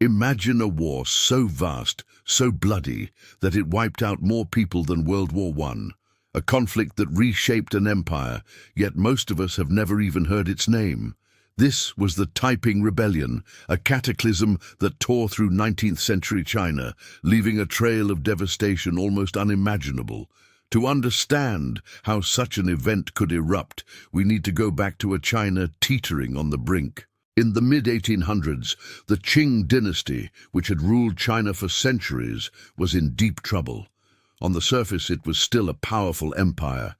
Imagine a war so vast, so bloody, that it wiped out more people than World War I, a conflict that reshaped an empire, yet most of us have never even heard its name. This was the Taiping Rebellion, a cataclysm that tore through 19th century China, leaving a trail of devastation almost unimaginable. To understand how such an event could erupt, we need to go back to a China teetering on the brink. In the mid-1800s, the Qing Dynasty, which had ruled China for centuries, was in deep trouble. On the surface, it was still a powerful empire,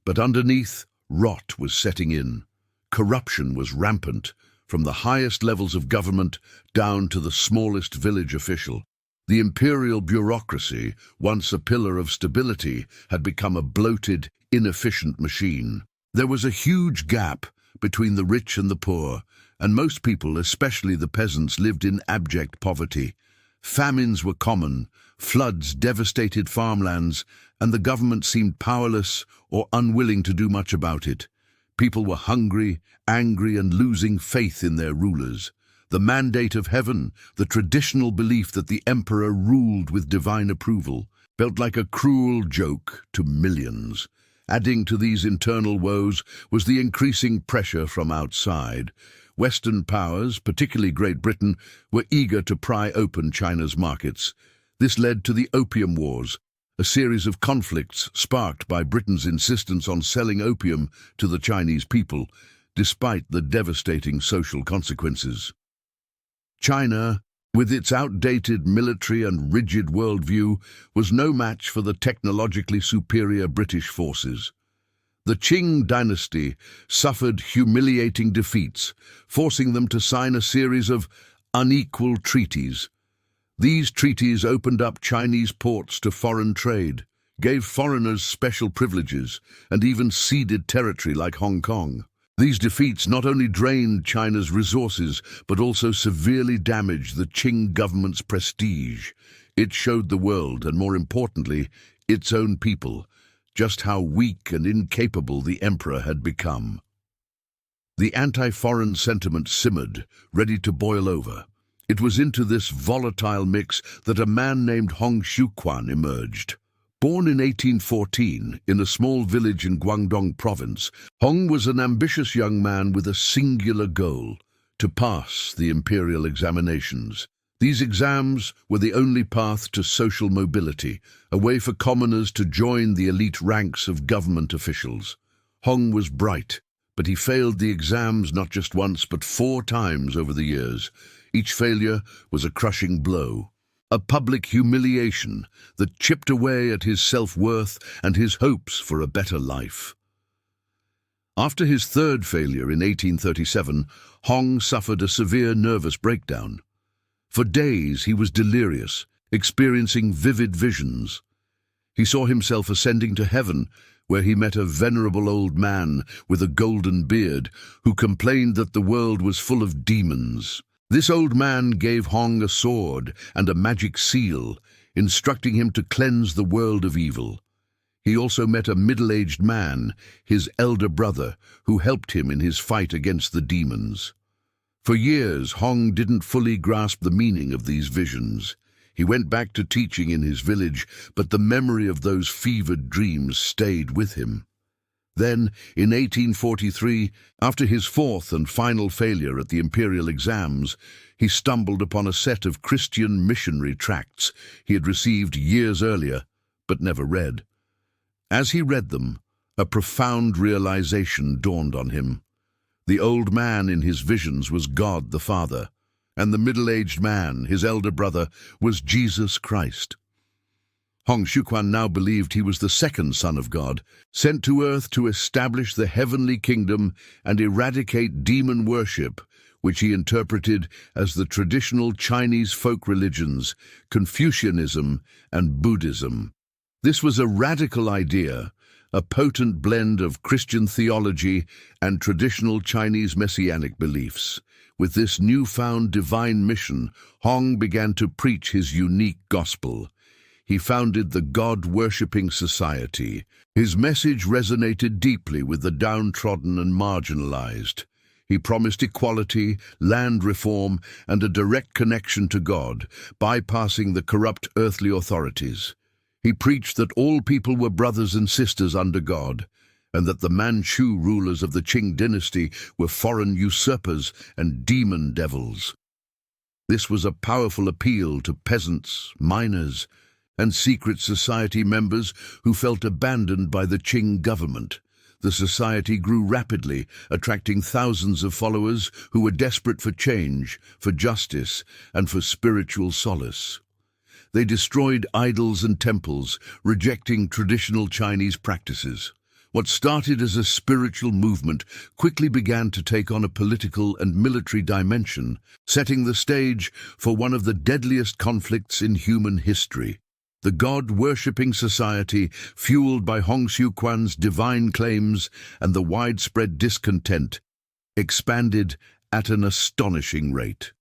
but underneath, rot was setting in. Corruption was rampant, from the highest levels of government down to the smallest village official. The imperial bureaucracy, once a pillar of stability, had become a bloated, inefficient machine. There was a huge gap between the rich and the poor, and most people, especially the peasants, lived in abject poverty. Famines were common, floods devastated farmlands, and the government seemed powerless or unwilling to do much about it. People were hungry, angry, and losing faith in their rulers. The mandate of heaven, the traditional belief that the emperor ruled with divine approval, felt like a cruel joke to millions. Adding to these internal woes was the increasing pressure from outside. Western powers, particularly Great Britain, were eager to pry open China's markets. This led to the Opium Wars, a series of conflicts sparked by Britain's insistence on selling opium to the Chinese people, despite the devastating social consequences. China, with its outdated military and rigid worldview, was no match for the technologically superior British forces. The Qing Dynasty suffered humiliating defeats, forcing them to sign a series of unequal treaties. These treaties opened up Chinese ports to foreign trade, gave foreigners special privileges, and even ceded territory like Hong Kong. These defeats not only drained China's resources, but also severely damaged the Qing government's prestige. It showed the world, and more importantly, its own people, just how weak and incapable the emperor had become. The anti-foreign sentiment simmered, ready to boil over. It was into this volatile mix that a man named Hong Xiuquan emerged. Born in 1814 in a small village in Guangdong province, Hong was an ambitious young man with a singular goal: to pass the imperial examinations. These exams were the only path to social mobility, a way for commoners to join the elite ranks of government officials. Hong was bright, but he failed the exams not just once but 4 times over the years. Each failure was a crushing blow, a public humiliation that chipped away at his self-worth and his hopes for a better life. After his 3rd failure in 1837, Hong suffered a severe nervous breakdown. For days he was delirious, experiencing vivid visions. He saw himself ascending to heaven, where he met a venerable old man with a golden beard who complained that the world was full of demons. This old man gave Hong a sword and a magic seal, instructing him to cleanse the world of evil. He also met a middle-aged man, his elder brother, who helped him in his fight against the demons. For years, Hong didn't fully grasp the meaning of these visions. He went back to teaching in his village, but the memory of those fevered dreams stayed with him. Then, in 1843, after his 4th and final failure at the imperial exams, he stumbled upon a set of Christian missionary tracts he had received years earlier, but never read. As he read them, a profound realization dawned on him. The old man in his visions was God the Father, and the middle-aged man, his elder brother, was Jesus Christ. Hong Xiuquan now believed he was the 2nd Son of God, sent to earth to establish the Heavenly Kingdom and eradicate demon worship, which he interpreted as the traditional Chinese folk religions, Confucianism and Buddhism. This was a radical idea, a potent blend of Christian theology and traditional Chinese messianic beliefs. With this newfound divine mission, Hong began to preach his unique gospel. He founded the God-worshipping society. His message resonated deeply with the downtrodden and marginalized. He promised equality, land reform, and a direct connection to God, bypassing the corrupt earthly authorities. He preached that all people were brothers and sisters under God, and that the Manchu rulers of the Qing Dynasty were foreign usurpers and demon devils. This was a powerful appeal to peasants, miners, and secret society members who felt abandoned by the Qing government. The society grew rapidly, attracting thousands of followers who were desperate for change, for justice, and for spiritual solace. They destroyed idols and temples, rejecting traditional Chinese practices. What started as a spiritual movement quickly began to take on a political and military dimension, setting the stage for one of the deadliest conflicts in human history. The God-worshipping society, fueled by Hong Xiuquan's divine claims and the widespread discontent, expanded at an astonishing rate.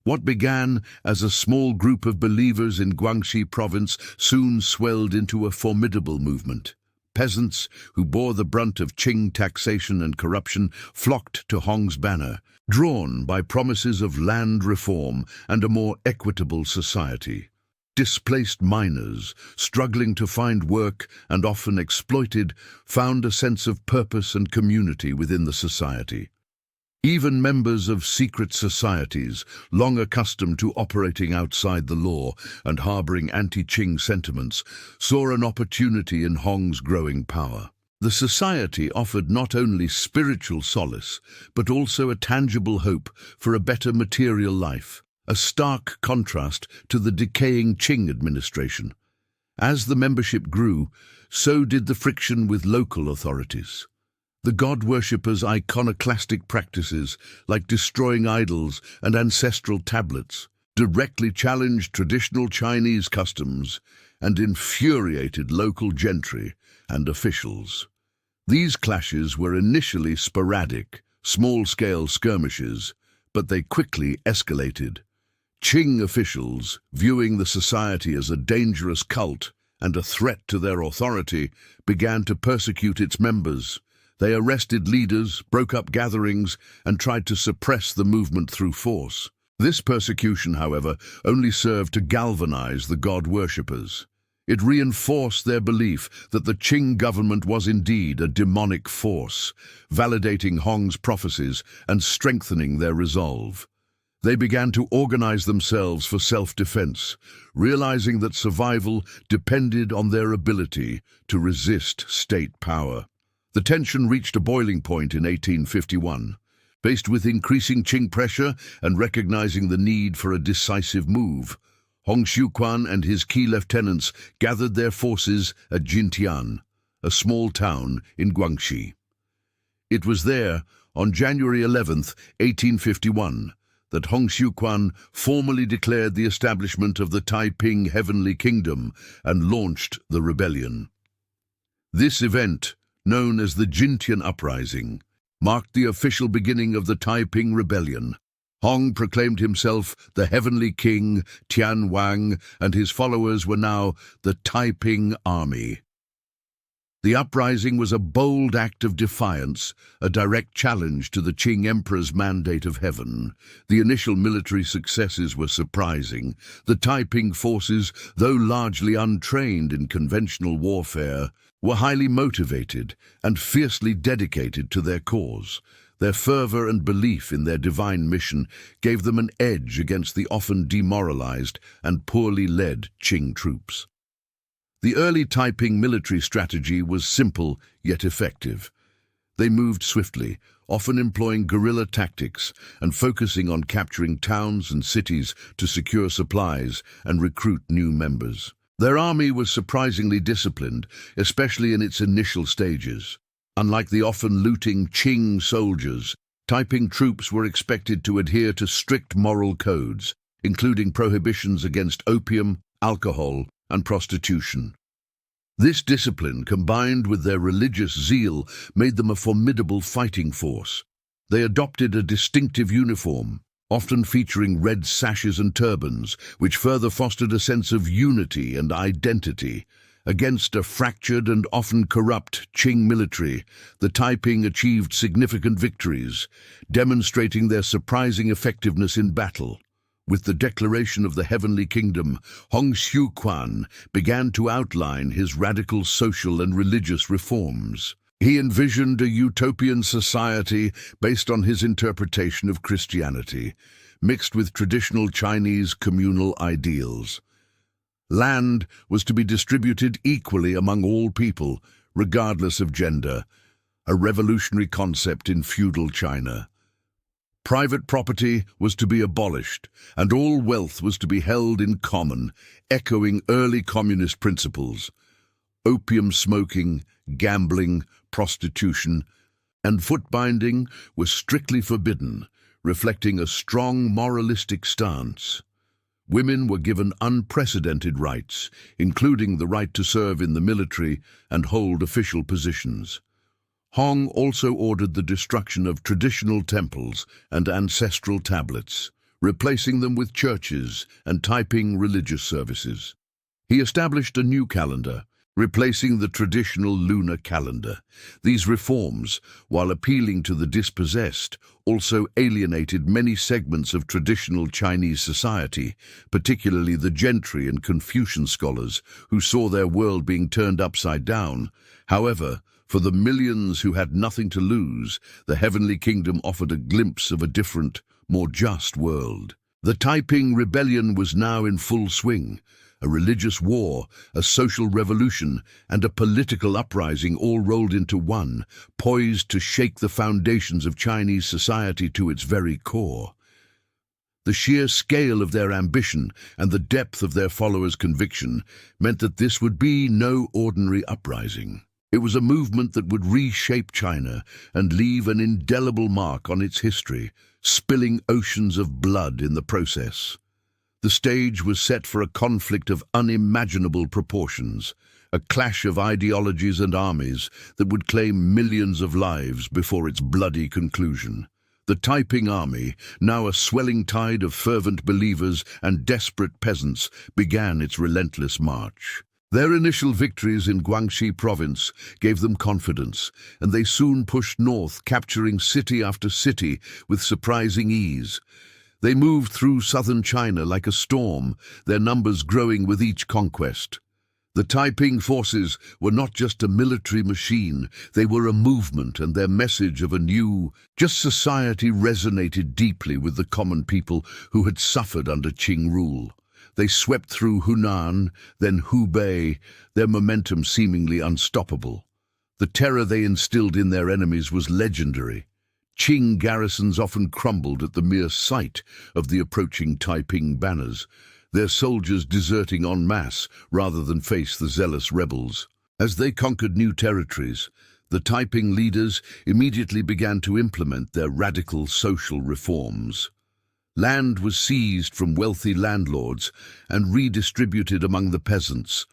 What began as a small group of believers in Guangxi province soon swelled into a formidable movement. Peasants who bore the brunt of Qing taxation and corruption flocked to Hong's banner, drawn by promises of land reform and a more equitable society. Displaced miners, struggling to find work and often exploited, found a sense of purpose and community within the society. Even members of secret societies, long accustomed to operating outside the law and harboring anti-Qing sentiments, saw an opportunity in Hong's growing power. The society offered not only spiritual solace, but also a tangible hope for a better material life, a stark contrast to the decaying Qing administration. As the membership grew, so did the friction with local authorities. The god-worshippers' iconoclastic practices, like destroying idols and ancestral tablets, directly challenged traditional Chinese customs and infuriated local gentry and officials. These clashes were initially sporadic, small-scale skirmishes, but they quickly escalated. Qing officials, viewing the society as a dangerous cult and a threat to their authority, began to persecute its members. They arrested leaders, broke up gatherings, and tried to suppress the movement through force. This persecution, however, only served to galvanize the god-worshippers. It reinforced their belief that the Qing government was indeed a demonic force, validating Hong's prophecies and strengthening their resolve. They began to organize themselves for self-defense, realizing that survival depended on their ability to resist state power. The tension reached a boiling point in 1851. Faced with increasing Qing pressure and recognizing the need for a decisive move, Hong Xiuquan and his key lieutenants gathered their forces at Jintian, a small town in Guangxi. It was there, on January 11th, 1851, that Hong Xiuquan formally declared the establishment of the Taiping Heavenly Kingdom and launched the rebellion. This event, known as the Jintian Uprising, marked the official beginning of the Taiping Rebellion. Hong proclaimed himself the Heavenly King, Tian Wang, and his followers were now the Taiping Army. The uprising was a bold act of defiance, a direct challenge to the Qing Emperor's mandate of heaven. The initial military successes were surprising. The Taiping forces, though largely untrained in conventional warfare, were highly motivated and fiercely dedicated to their cause. Their fervor and belief in their divine mission gave them an edge against the often demoralized and poorly led Qing troops. The early Taiping military strategy was simple yet effective. They moved swiftly, often employing guerrilla tactics and focusing on capturing towns and cities to secure supplies and recruit new members. Their army was surprisingly disciplined, especially in its initial stages. Unlike the often looting Qing soldiers, Taiping troops were expected to adhere to strict moral codes, including prohibitions against opium, alcohol, and prostitution. This discipline, combined with their religious zeal, made them a formidable fighting force. They adopted a distinctive uniform, often featuring red sashes and turbans, which further fostered a sense of unity and identity. Against a fractured and often corrupt Qing military, the Taiping achieved significant victories, demonstrating their surprising effectiveness in battle. With the declaration of the Heavenly Kingdom, Hong Xiuquan began to outline his radical social and religious reforms. He envisioned a utopian society based on his interpretation of Christianity, mixed with traditional Chinese communal ideals. Land was to be distributed equally among all people, regardless of gender, a revolutionary concept in feudal China. Private property was to be abolished, and all wealth was to be held in common, echoing early communist principles. Opium smoking, gambling, prostitution, and foot-binding were strictly forbidden, reflecting a strong moralistic stance. Women were given unprecedented rights, including the right to serve in the military and hold official positions. Hong also ordered the destruction of traditional temples and ancestral tablets, replacing them with churches and Taiping religious services. He established a new calendar, replacing the traditional lunar calendar. These reforms, while appealing to the dispossessed, also alienated many segments of traditional Chinese society, particularly the gentry and Confucian scholars, who saw their world being turned upside down. However, for the millions who had nothing to lose, the Heavenly Kingdom offered a glimpse of a different, more just world. The Taiping Rebellion was now in full swing. A religious war, a social revolution, and a political uprising all rolled into one, poised to shake the foundations of Chinese society to its very core. The sheer scale of their ambition and the depth of their followers' conviction meant that this would be no ordinary uprising. It was a movement that would reshape China and leave an indelible mark on its history, spilling oceans of blood in the process. The stage was set for a conflict of unimaginable proportions, a clash of ideologies and armies that would claim millions of lives before its bloody conclusion. The Taiping army, now a swelling tide of fervent believers and desperate peasants, began its relentless march. Their initial victories in Guangxi province gave them confidence, and they soon pushed north, capturing city after city with surprising ease. They moved through southern China like a storm, their numbers growing with each conquest. The Taiping forces were not just a military machine, they were a movement, and their message of a new, just society resonated deeply with the common people who had suffered under Qing rule. They swept through Hunan, then Hubei, their momentum seemingly unstoppable. The terror they instilled in their enemies was legendary. Qing garrisons often crumbled at the mere sight of the approaching Taiping banners, their soldiers deserting en masse rather than face the zealous rebels. As they conquered new territories, the Taiping leaders immediately began to implement their radical social reforms. Land was seized from wealthy landlords and redistributed among the peasants,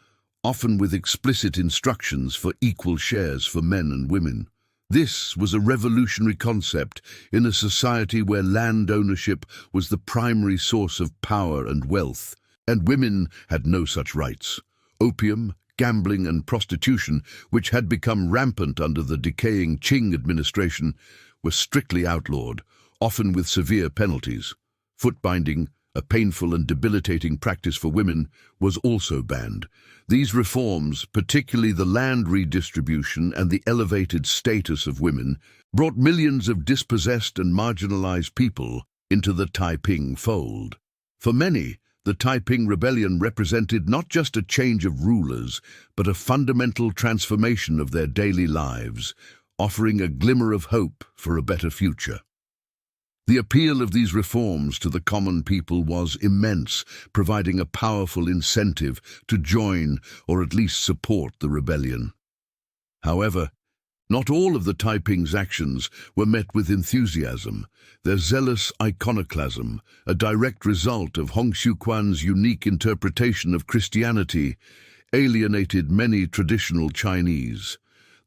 often with explicit instructions for equal shares for men and women. This was a revolutionary concept in a society where land ownership was the primary source of power and wealth, and women had no such rights. Opium, gambling and prostitution, which had become rampant under the decaying Qing administration, were strictly outlawed, often with severe penalties. Foot-binding, a painful and debilitating practice for women, was also banned. These reforms, particularly the land redistribution and the elevated status of women, brought millions of dispossessed and marginalized people into the Taiping fold. For many, the Taiping Rebellion represented not just a change of rulers, but a fundamental transformation of their daily lives, offering a glimmer of hope for a better future. The appeal of these reforms to the common people was immense, providing a powerful incentive to join or at least support the rebellion. However, not all of the Taiping's actions were met with enthusiasm. Their zealous iconoclasm, a direct result of Hong Xiuquan's unique interpretation of Christianity, alienated many traditional Chinese.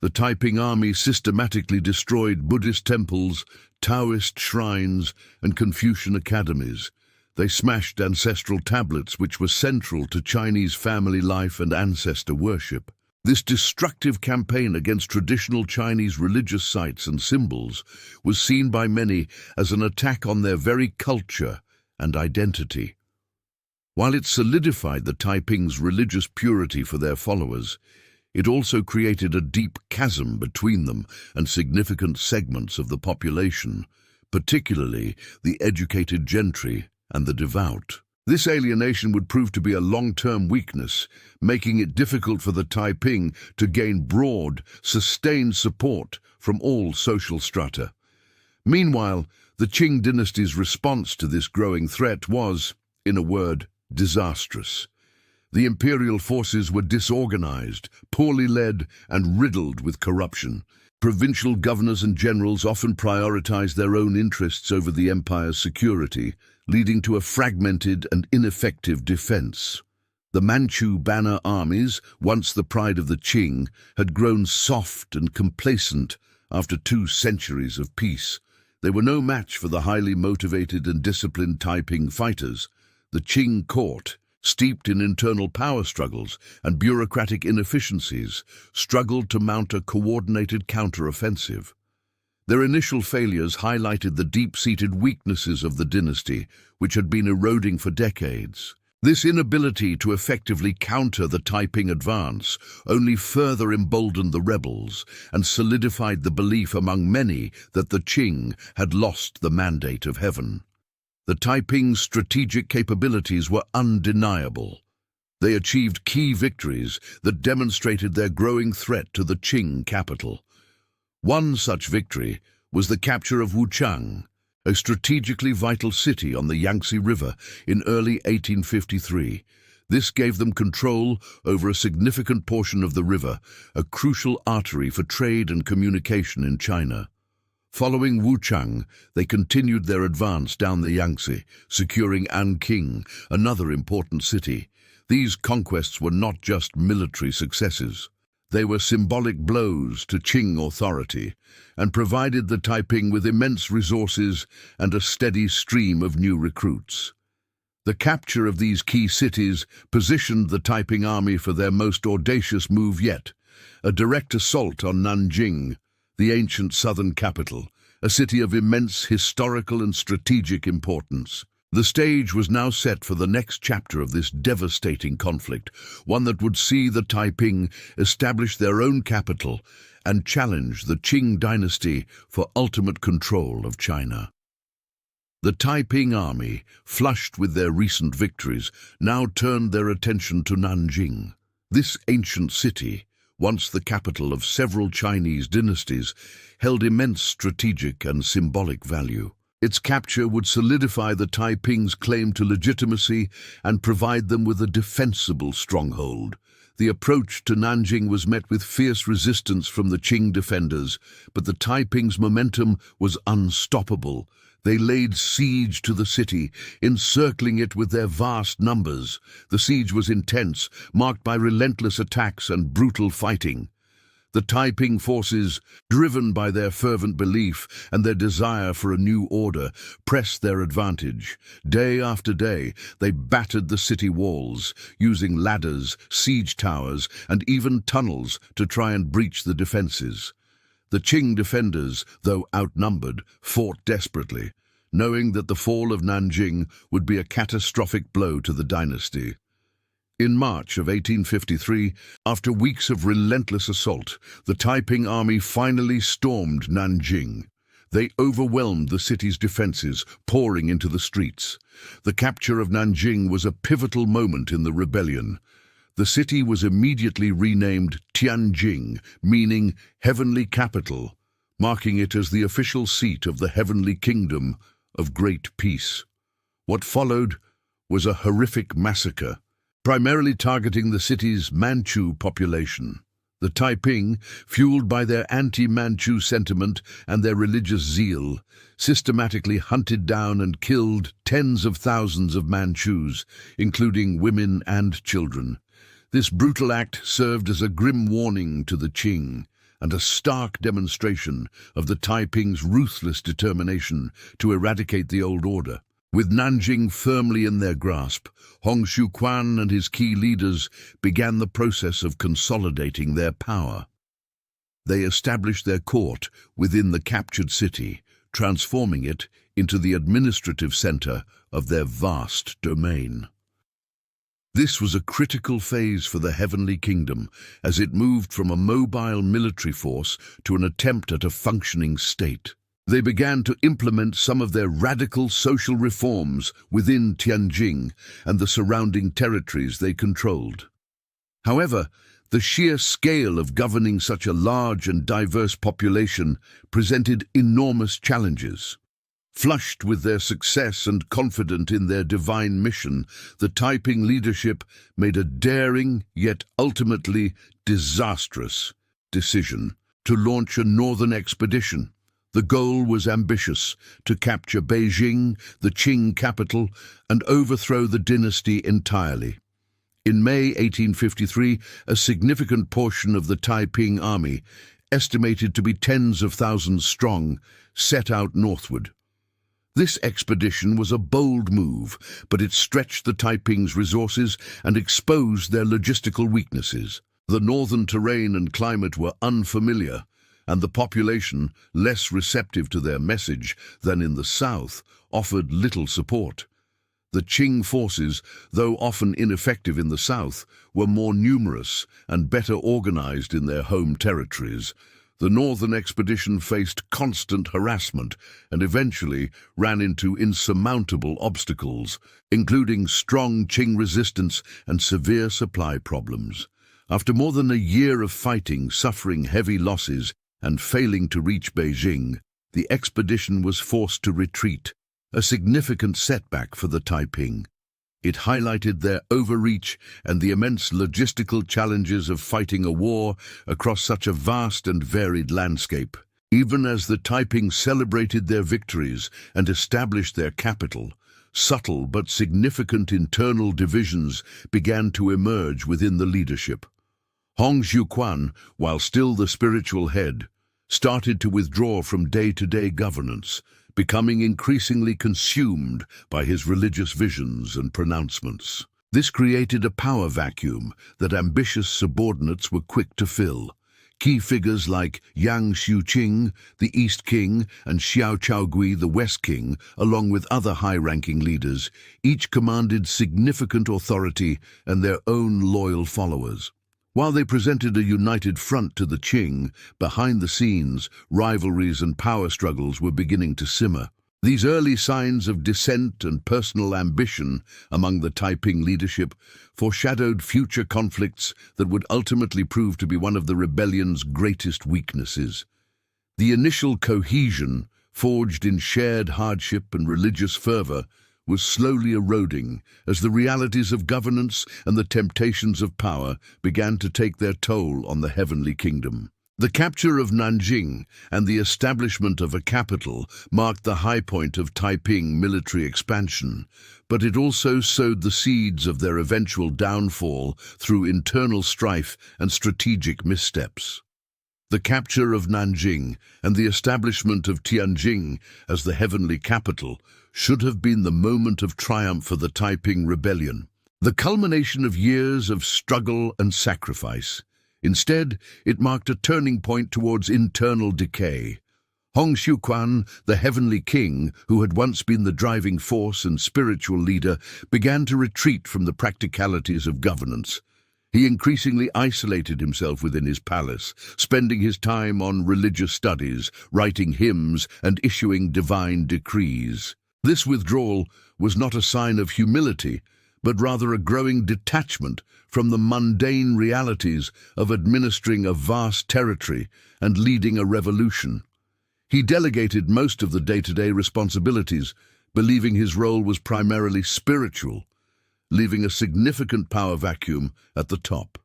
The Taiping army systematically destroyed Buddhist temples, Taoist shrines, and Confucian academies. They smashed ancestral tablets which were central to Chinese family life and ancestor worship. This destructive campaign against traditional Chinese religious sites and symbols was seen by many as an attack on their very culture and identity. While it solidified the Taiping's religious purity for their followers, it also created a deep chasm between them and significant segments of the population, particularly the educated gentry and the devout. This alienation would prove to be a long-term weakness, making it difficult for the Taiping to gain broad, sustained support from all social strata. Meanwhile, the Qing dynasty's response to this growing threat was, in a word, disastrous. The imperial forces were disorganized, poorly led, and riddled with corruption. Provincial governors and generals often prioritized their own interests over the empire's security, leading to a fragmented and ineffective defense. The Manchu banner armies, once the pride of the Qing, had grown soft and complacent after 2 centuries of peace. They were no match for the highly motivated and disciplined Taiping fighters. The Qing court, steeped in internal power struggles and bureaucratic inefficiencies, struggled to mount a coordinated counter-offensive. Their initial failures highlighted the deep-seated weaknesses of the dynasty, which had been eroding for decades. This inability to effectively counter the Taiping advance only further emboldened the rebels and solidified the belief among many that the Qing had lost the mandate of heaven. The Taiping's strategic capabilities were undeniable. They achieved key victories that demonstrated their growing threat to the Qing capital. One such victory was the capture of Wuchang, a strategically vital city on the Yangtze River in early 1853. This gave them control over a significant portion of the river, a crucial artery for trade and communication in China. Following Wuchang, they continued their advance down the Yangtze, securing Anqing, another important city. These conquests were not just military successes. They were symbolic blows to Qing authority and provided the Taiping with immense resources and a steady stream of new recruits. The capture of these key cities positioned the Taiping army for their most audacious move yet, a direct assault on Nanjing, the ancient southern capital, a city of immense historical and strategic importance. The stage was now set for the next chapter of this devastating conflict, one that would see the Taiping establish their own capital and challenge the Qing dynasty for ultimate control of China. The Taiping army, flushed with their recent victories, now turned their attention to Nanjing. This ancient city, once the capital of several Chinese dynasties, held immense strategic and symbolic value. Its capture would solidify the Taiping's claim to legitimacy and provide them with a defensible stronghold. The approach to Nanjing was met with fierce resistance from the Qing defenders, but the Taiping's momentum was unstoppable. They laid siege to the city, encircling it with their vast numbers. The siege was intense, marked by relentless attacks and brutal fighting. The Taiping forces, driven by their fervent belief and their desire for a new order, pressed their advantage. Day after day, they battered the city walls, using ladders, siege towers, and even tunnels to try and breach the defenses. The Qing defenders, though outnumbered, fought desperately, knowing that the fall of Nanjing would be a catastrophic blow to the dynasty. In March of 1853, after weeks of relentless assault, the Taiping army finally stormed Nanjing. They overwhelmed the city's defenses, pouring into the streets. The capture of Nanjing was a pivotal moment in the rebellion. The city was immediately renamed Tianjing, meaning Heavenly Capital, marking it as the official seat of the Heavenly Kingdom of Great Peace. What followed was a horrific massacre, primarily targeting the city's Manchu population. The Taiping, fueled by their anti-Manchu sentiment and their religious zeal, systematically hunted down and killed tens of thousands of Manchus, including women and children. This brutal act served as a grim warning to the Qing and a stark demonstration of the Taiping's ruthless determination to eradicate the old order. With Nanjing firmly in their grasp, Hong Xiuquan and his key leaders began the process of consolidating their power. They established their court within the captured city, transforming it into the administrative center of their vast domain. This was a critical phase for the Heavenly Kingdom, as it moved from a mobile military force to an attempt at a functioning state. They began to implement some of their radical social reforms within Tianjin and the surrounding territories they controlled. However, the sheer scale of governing such a large and diverse population presented enormous challenges. Flushed with their success and confident in their divine mission, the Taiping leadership made a daring, yet ultimately disastrous, decision to launch a northern expedition. The goal was ambitious: to capture Beijing, the Qing capital, and overthrow the dynasty entirely. In May 1853, a significant portion of the Taiping army, estimated to be tens of thousands strong, set out northward. This expedition was a bold move, but it stretched the Taiping's resources and exposed their logistical weaknesses. The northern terrain and climate were unfamiliar, and the population, less receptive to their message than in the south, offered little support. The Qing forces, though often ineffective in the south, were more numerous and better organized in their home territories. The northern expedition faced constant harassment and eventually ran into insurmountable obstacles, including strong Qing resistance and severe supply problems. After more than a year of fighting, suffering heavy losses, and failing to reach Beijing, the expedition was forced to retreat, a significant setback for the Taiping. It highlighted their overreach and the immense logistical challenges of fighting a war across such a vast and varied landscape. Even as the Taiping celebrated their victories and established their capital, subtle but significant internal divisions began to emerge within the leadership. Hong Xiuquan, while still the spiritual head, started to withdraw from day-to-day governance, becoming increasingly consumed by his religious visions and pronouncements. This created a power vacuum that ambitious subordinates were quick to fill. Key figures like Yang Xiuqing, the East King, and Xiao Chaogui, the West King, along with other high-ranking leaders, each commanded significant authority and their own loyal followers. While they presented a united front to the Qing, behind the scenes, rivalries and power struggles were beginning to simmer. These early signs of dissent and personal ambition among the Taiping leadership foreshadowed future conflicts that would ultimately prove to be one of the rebellion's greatest weaknesses. The initial cohesion, forged in shared hardship and religious fervor, was slowly eroding as the realities of governance and the temptations of power began to take their toll on the Heavenly Kingdom. The capture of Nanjing and the establishment of a capital marked the high point of Taiping military expansion, but it also sowed the seeds of their eventual downfall through internal strife and strategic missteps. The capture of Nanjing and the establishment of Tianjin as the heavenly capital should have been the moment of triumph for the Taiping Rebellion, the culmination of years of struggle and sacrifice. Instead, it marked a turning point towards internal decay. Hong Xiuquan, the Heavenly King, who had once been the driving force and spiritual leader, began to retreat from the practicalities of governance. He increasingly isolated himself within his palace, spending his time on religious studies, writing hymns, and issuing divine decrees. This withdrawal was not a sign of humility, but rather a growing detachment from the mundane realities of administering a vast territory and leading a revolution. He delegated most of the day-to-day responsibilities, believing his role was primarily spiritual, leaving a significant power vacuum at the top.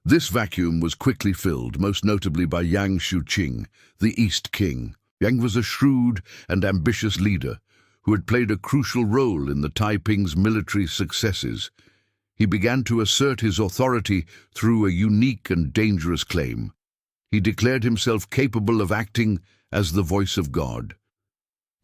This vacuum was quickly filled, most notably by Yang Xiuqing, the East King. Yang was a shrewd and ambitious leader who had played a crucial role in the Taiping's military successes. He began to assert his authority through a unique and dangerous claim. He declared himself capable of acting as the voice of God.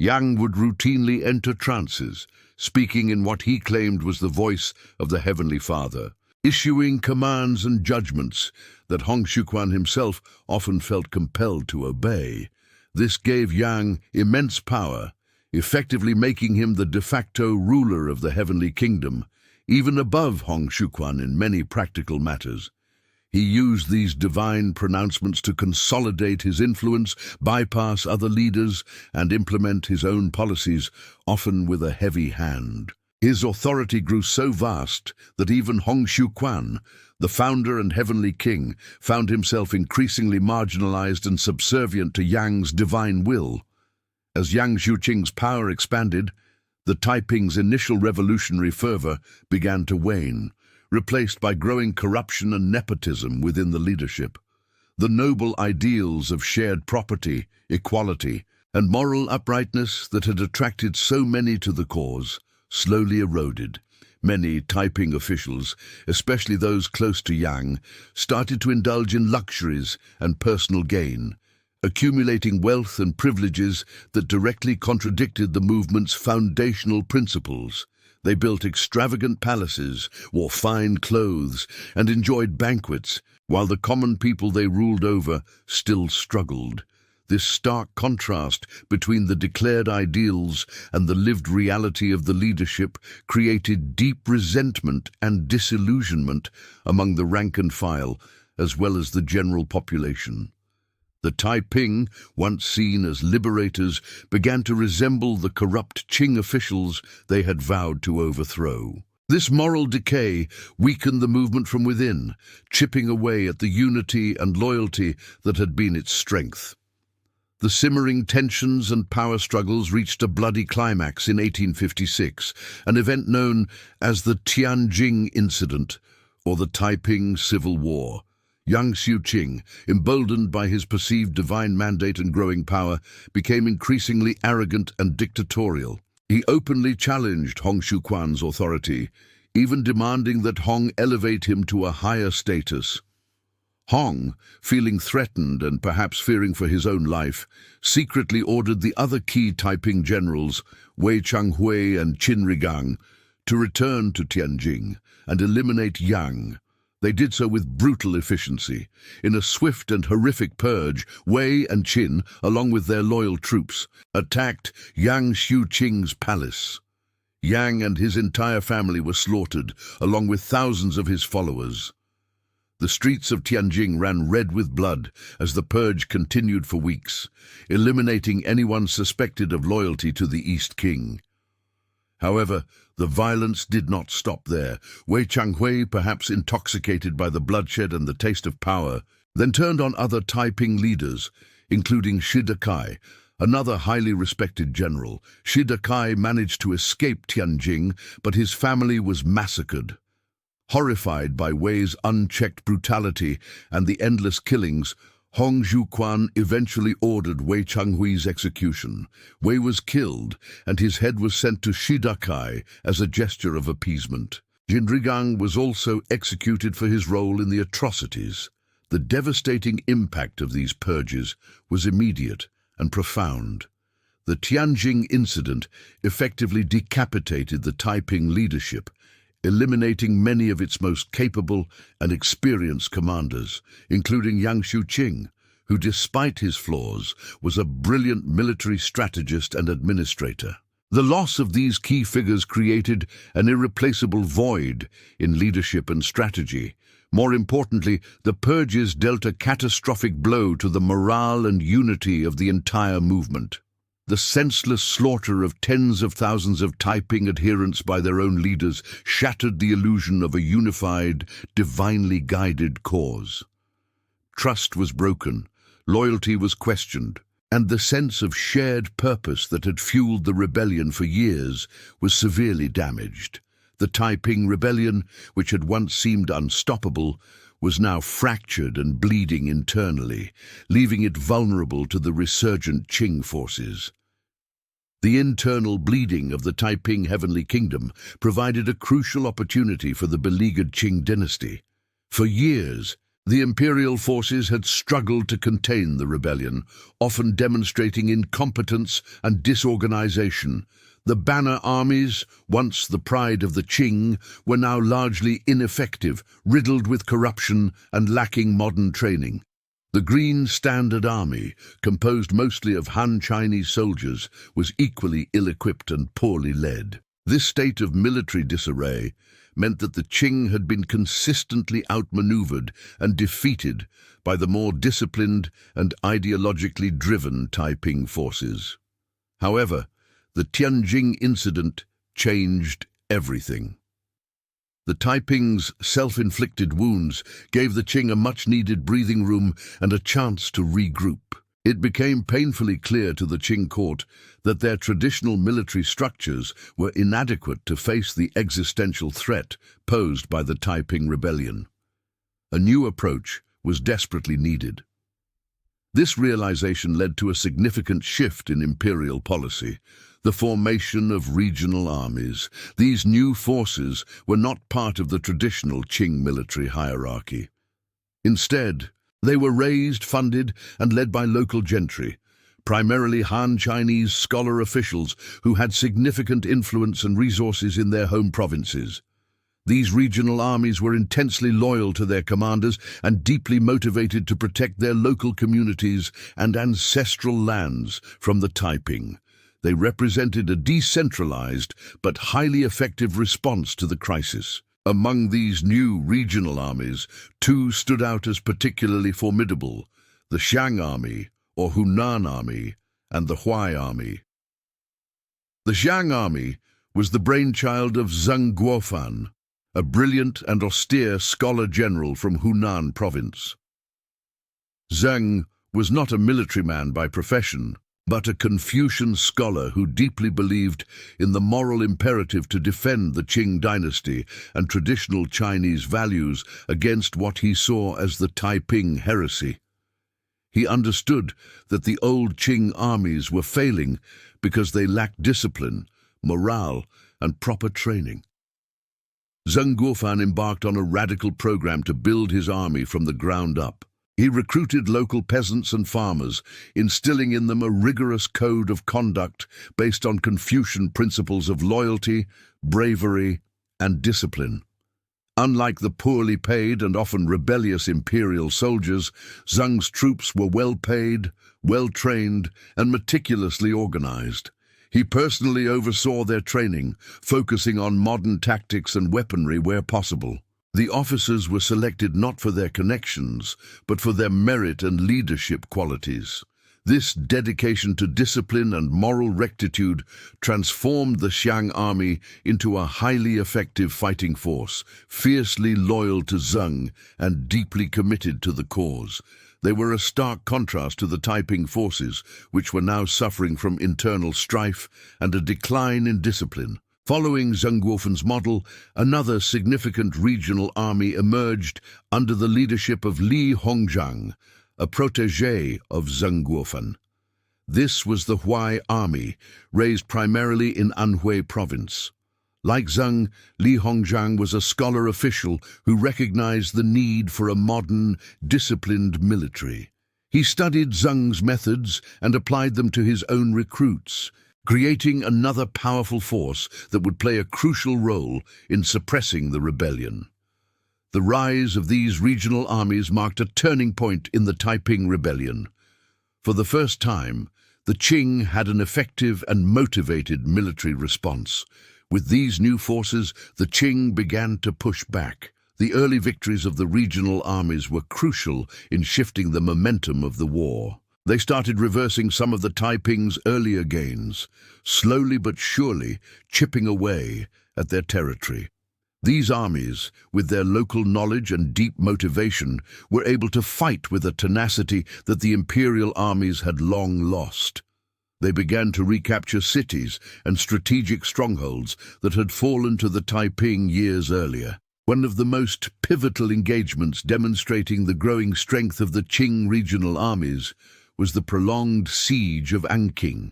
Yang would routinely enter trances, speaking in what he claimed was the voice of the Heavenly Father, issuing commands and judgments that Hong Xiuquan himself often felt compelled to obey. This gave Yang immense power, effectively making him the de facto ruler of the Heavenly Kingdom, even above Hong Xiuquan in many practical matters. He used these divine pronouncements to consolidate his influence, bypass other leaders, and implement his own policies, often with a heavy hand. His authority grew so vast that even Hong Xiuquan, the founder and heavenly king, found himself increasingly marginalized and subservient to Yang's divine will. As Yang Xiuqing's power expanded, the Taiping's initial revolutionary fervor began to wane, replaced by growing corruption and nepotism within the leadership. The noble ideals of shared property, equality, and moral uprightness that had attracted so many to the cause slowly eroded. Many Taiping officials, especially those close to Yang, started to indulge in luxuries and personal gain, accumulating wealth and privileges that directly contradicted the movement's foundational principles. They built extravagant palaces, wore fine clothes, and enjoyed banquets, while the common people they ruled over still struggled. This stark contrast between the declared ideals and the lived reality of the leadership created deep resentment and disillusionment among the rank and file, as well as the general population. The Taiping, once seen as liberators, began to resemble the corrupt Qing officials they had vowed to overthrow. This moral decay weakened the movement from within, chipping away at the unity and loyalty that had been its strength. The simmering tensions and power struggles reached a bloody climax in 1856, an event known as the Nanjing Incident, or the Taiping Civil War. Yang Xiuqing, emboldened by his perceived divine mandate and growing power, became increasingly arrogant and dictatorial. He openly challenged Hong Xiuquan's authority, even demanding that Hong elevate him to a higher status. Hong, feeling threatened and perhaps fearing for his own life, secretly ordered the other key Taiping generals, Wei Changhui and Qin Rigang, to return to Tianjin and eliminate Yang. They did so with brutal efficiency. In a swift and horrific purge, Wei and Qin, along with their loyal troops, attacked Yang Xiuqing's palace. Yang and his entire family were slaughtered, along with thousands of his followers. The streets of Tianjin ran red with blood as the purge continued for weeks, eliminating anyone suspected of loyalty to the East King. However, the violence did not stop there. Wei Changhui, perhaps intoxicated by the bloodshed and the taste of power, then turned on other Taiping leaders, including Shida Kai, another highly respected general. Shida Kai managed to escape Tianjin, but his family was massacred. Horrified by Wei's unchecked brutality and the endless killings, Hong Xiuquan eventually ordered Wei Changhui's execution. Wei was killed, and his head was sent to Shida Kai as a gesture of appeasement. Qin Rigang was also executed for his role in the atrocities. The devastating impact of these purges was immediate and profound. The Tianjin incident effectively decapitated the Taiping leadership, eliminating many of its most capable and experienced commanders, including Yang Xiuqing, who, despite his flaws, was a brilliant military strategist and administrator. The loss of these key figures created an irreplaceable void in leadership and strategy. More importantly, the purges dealt a catastrophic blow to the morale and unity of the entire movement. The senseless slaughter of tens of thousands of Taiping adherents by their own leaders shattered the illusion of a unified, divinely guided cause. Trust was broken, loyalty was questioned, and the sense of shared purpose that had fueled the rebellion for years was severely damaged. The Taiping Rebellion, which had once seemed unstoppable, was now fractured and bleeding internally, leaving it vulnerable to the resurgent Qing forces. The internal bleeding of the Taiping Heavenly Kingdom provided a crucial opportunity for the beleaguered Qing Dynasty. For years, The imperial forces had struggled to contain the rebellion, often demonstrating incompetence and disorganization. The banner armies, once the pride of the Qing, were now largely ineffective, riddled with corruption and lacking modern training. The Green Standard Army, composed mostly of Han Chinese soldiers, was equally ill-equipped and poorly led. This state of military disarray meant that the Qing had been consistently outmaneuvered and defeated by the more disciplined and ideologically driven Taiping forces. However, the Nanjing incident changed everything. The Taiping's self-inflicted wounds gave the Qing a much-needed breathing room and a chance to regroup. It became painfully clear to the Qing court that their traditional military structures were inadequate to face the existential threat posed by the Taiping Rebellion. A new approach was desperately needed. This realization led to a significant shift in imperial policy, the formation of regional armies. These new forces were not part of the traditional Qing military hierarchy. Instead, they were raised, funded, and led by local gentry, primarily Han Chinese scholar officials who had significant influence and resources in their home provinces. These regional armies were intensely loyal to their commanders and deeply motivated to protect their local communities and ancestral lands from the Taiping. They represented a decentralized but highly effective response to the crisis. Among these new regional armies, two stood out as particularly formidable: the Xiang Army, or Hunan Army, and the Huai Army. The Xiang Army was the brainchild of Zheng Guofan, a brilliant and austere scholar-general from Hunan province. Zheng was not a military man by profession, but a Confucian scholar who deeply believed in the moral imperative to defend the Qing Dynasty and traditional Chinese values against what he saw as the Taiping heresy. He understood that the old Qing armies were failing because they lacked discipline, morale, and proper training. Zheng Guofan embarked on a radical program to build his army from the ground up. He recruited local peasants and farmers, instilling in them a rigorous code of conduct based on Confucian principles of loyalty, bravery, and discipline. Unlike the poorly paid and often rebellious imperial soldiers, Zheng's troops were well-paid, well-trained, and meticulously organized. He personally oversaw their training, focusing on modern tactics and weaponry where possible. The officers were selected not for their connections, but for their merit and leadership qualities. This dedication to discipline and moral rectitude transformed the Xiang army into a highly effective fighting force, fiercely loyal to Zheng and deeply committed to the cause. They were a stark contrast to the Taiping forces, which were now suffering from internal strife and a decline in discipline. Following Zheng Guofan's model, another significant regional army emerged under the leadership of Li Hongzhang, a protégé of Zheng Guofan. This was the Huai army, raised primarily in Anhui province. Like Zheng, Li Hongzhang was a scholar official who recognized the need for a modern, disciplined military. He studied Zheng's methods and applied them to his own recruits, creating another powerful force that would play a crucial role in suppressing the rebellion. The rise of these regional armies marked a turning point in the Taiping Rebellion. For the first time, the Qing had an effective and motivated military response. With these new forces, the Qing began to push back. The early victories of the regional armies were crucial in shifting the momentum of the war. They started reversing some of the Taiping's earlier gains, slowly but surely chipping away at their territory. These armies, with their local knowledge and deep motivation, were able to fight with a tenacity that the imperial armies had long lost. They began to recapture cities and strategic strongholds that had fallen to the Taiping years earlier. One of the most pivotal engagements demonstrating the growing strength of the Qing regional armies was the prolonged siege of Anqing.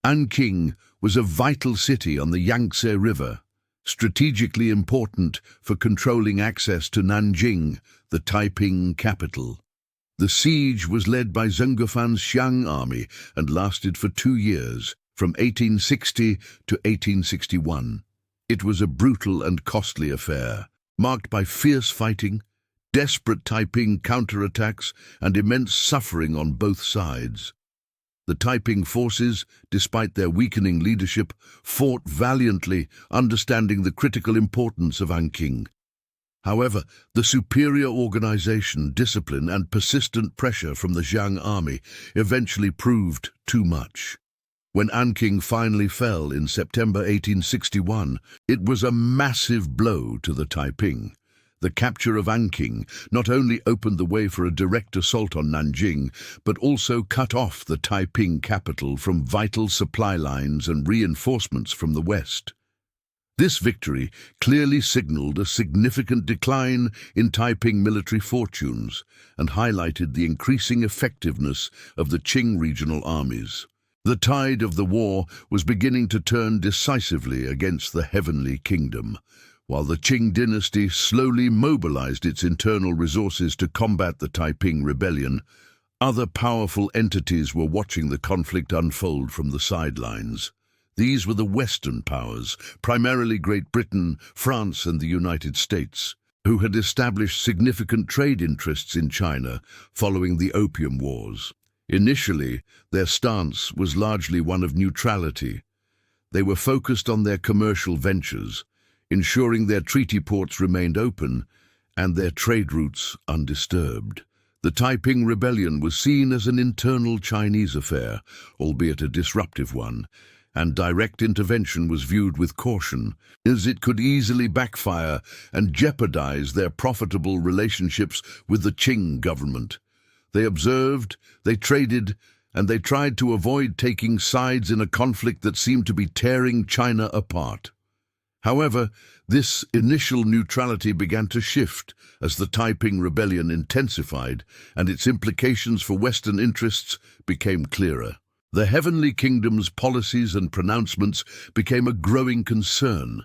Anqing was a vital city on the Yangtze River, strategically important for controlling access to Nanjing, the Taiping capital. The siege was led by Zhengguofan's Xiang army and lasted for 2 years, from 1860 to 1861. It was a brutal and costly affair, marked by fierce fighting, desperate Taiping counterattacks, and immense suffering on both sides. The Taiping forces, despite their weakening leadership, fought valiantly, understanding the critical importance of Anqing. However, the superior organization, discipline, and persistent pressure from the Zhang army eventually proved too much. When Anqing finally fell in September 1861, it was a massive blow to the Taiping. The capture of Anqing not only opened the way for a direct assault on Nanjing, but also cut off the Taiping capital from vital supply lines and reinforcements from the west. This victory clearly signaled a significant decline in Taiping military fortunes and highlighted the increasing effectiveness of the Qing regional armies. The tide of the war was beginning to turn decisively against the Heavenly Kingdom. While the Qing Dynasty slowly mobilized its internal resources to combat the Taiping Rebellion, other powerful entities were watching the conflict unfold from the sidelines. These were the Western powers, primarily Great Britain, France, and the United States, who had established significant trade interests in China following the Opium Wars. Initially, their stance was largely one of neutrality. They were focused on their commercial ventures, ensuring their treaty ports remained open and their trade routes undisturbed. The Taiping Rebellion was seen as an internal Chinese affair, albeit a disruptive one, and direct intervention was viewed with caution, as it could easily backfire and jeopardize their profitable relationships with the Qing government. They observed, they traded, and they tried to avoid taking sides in a conflict that seemed to be tearing China apart. However, this initial neutrality began to shift as the Taiping Rebellion intensified and its implications for Western interests became clearer. The Heavenly Kingdom's policies and pronouncements became a growing concern.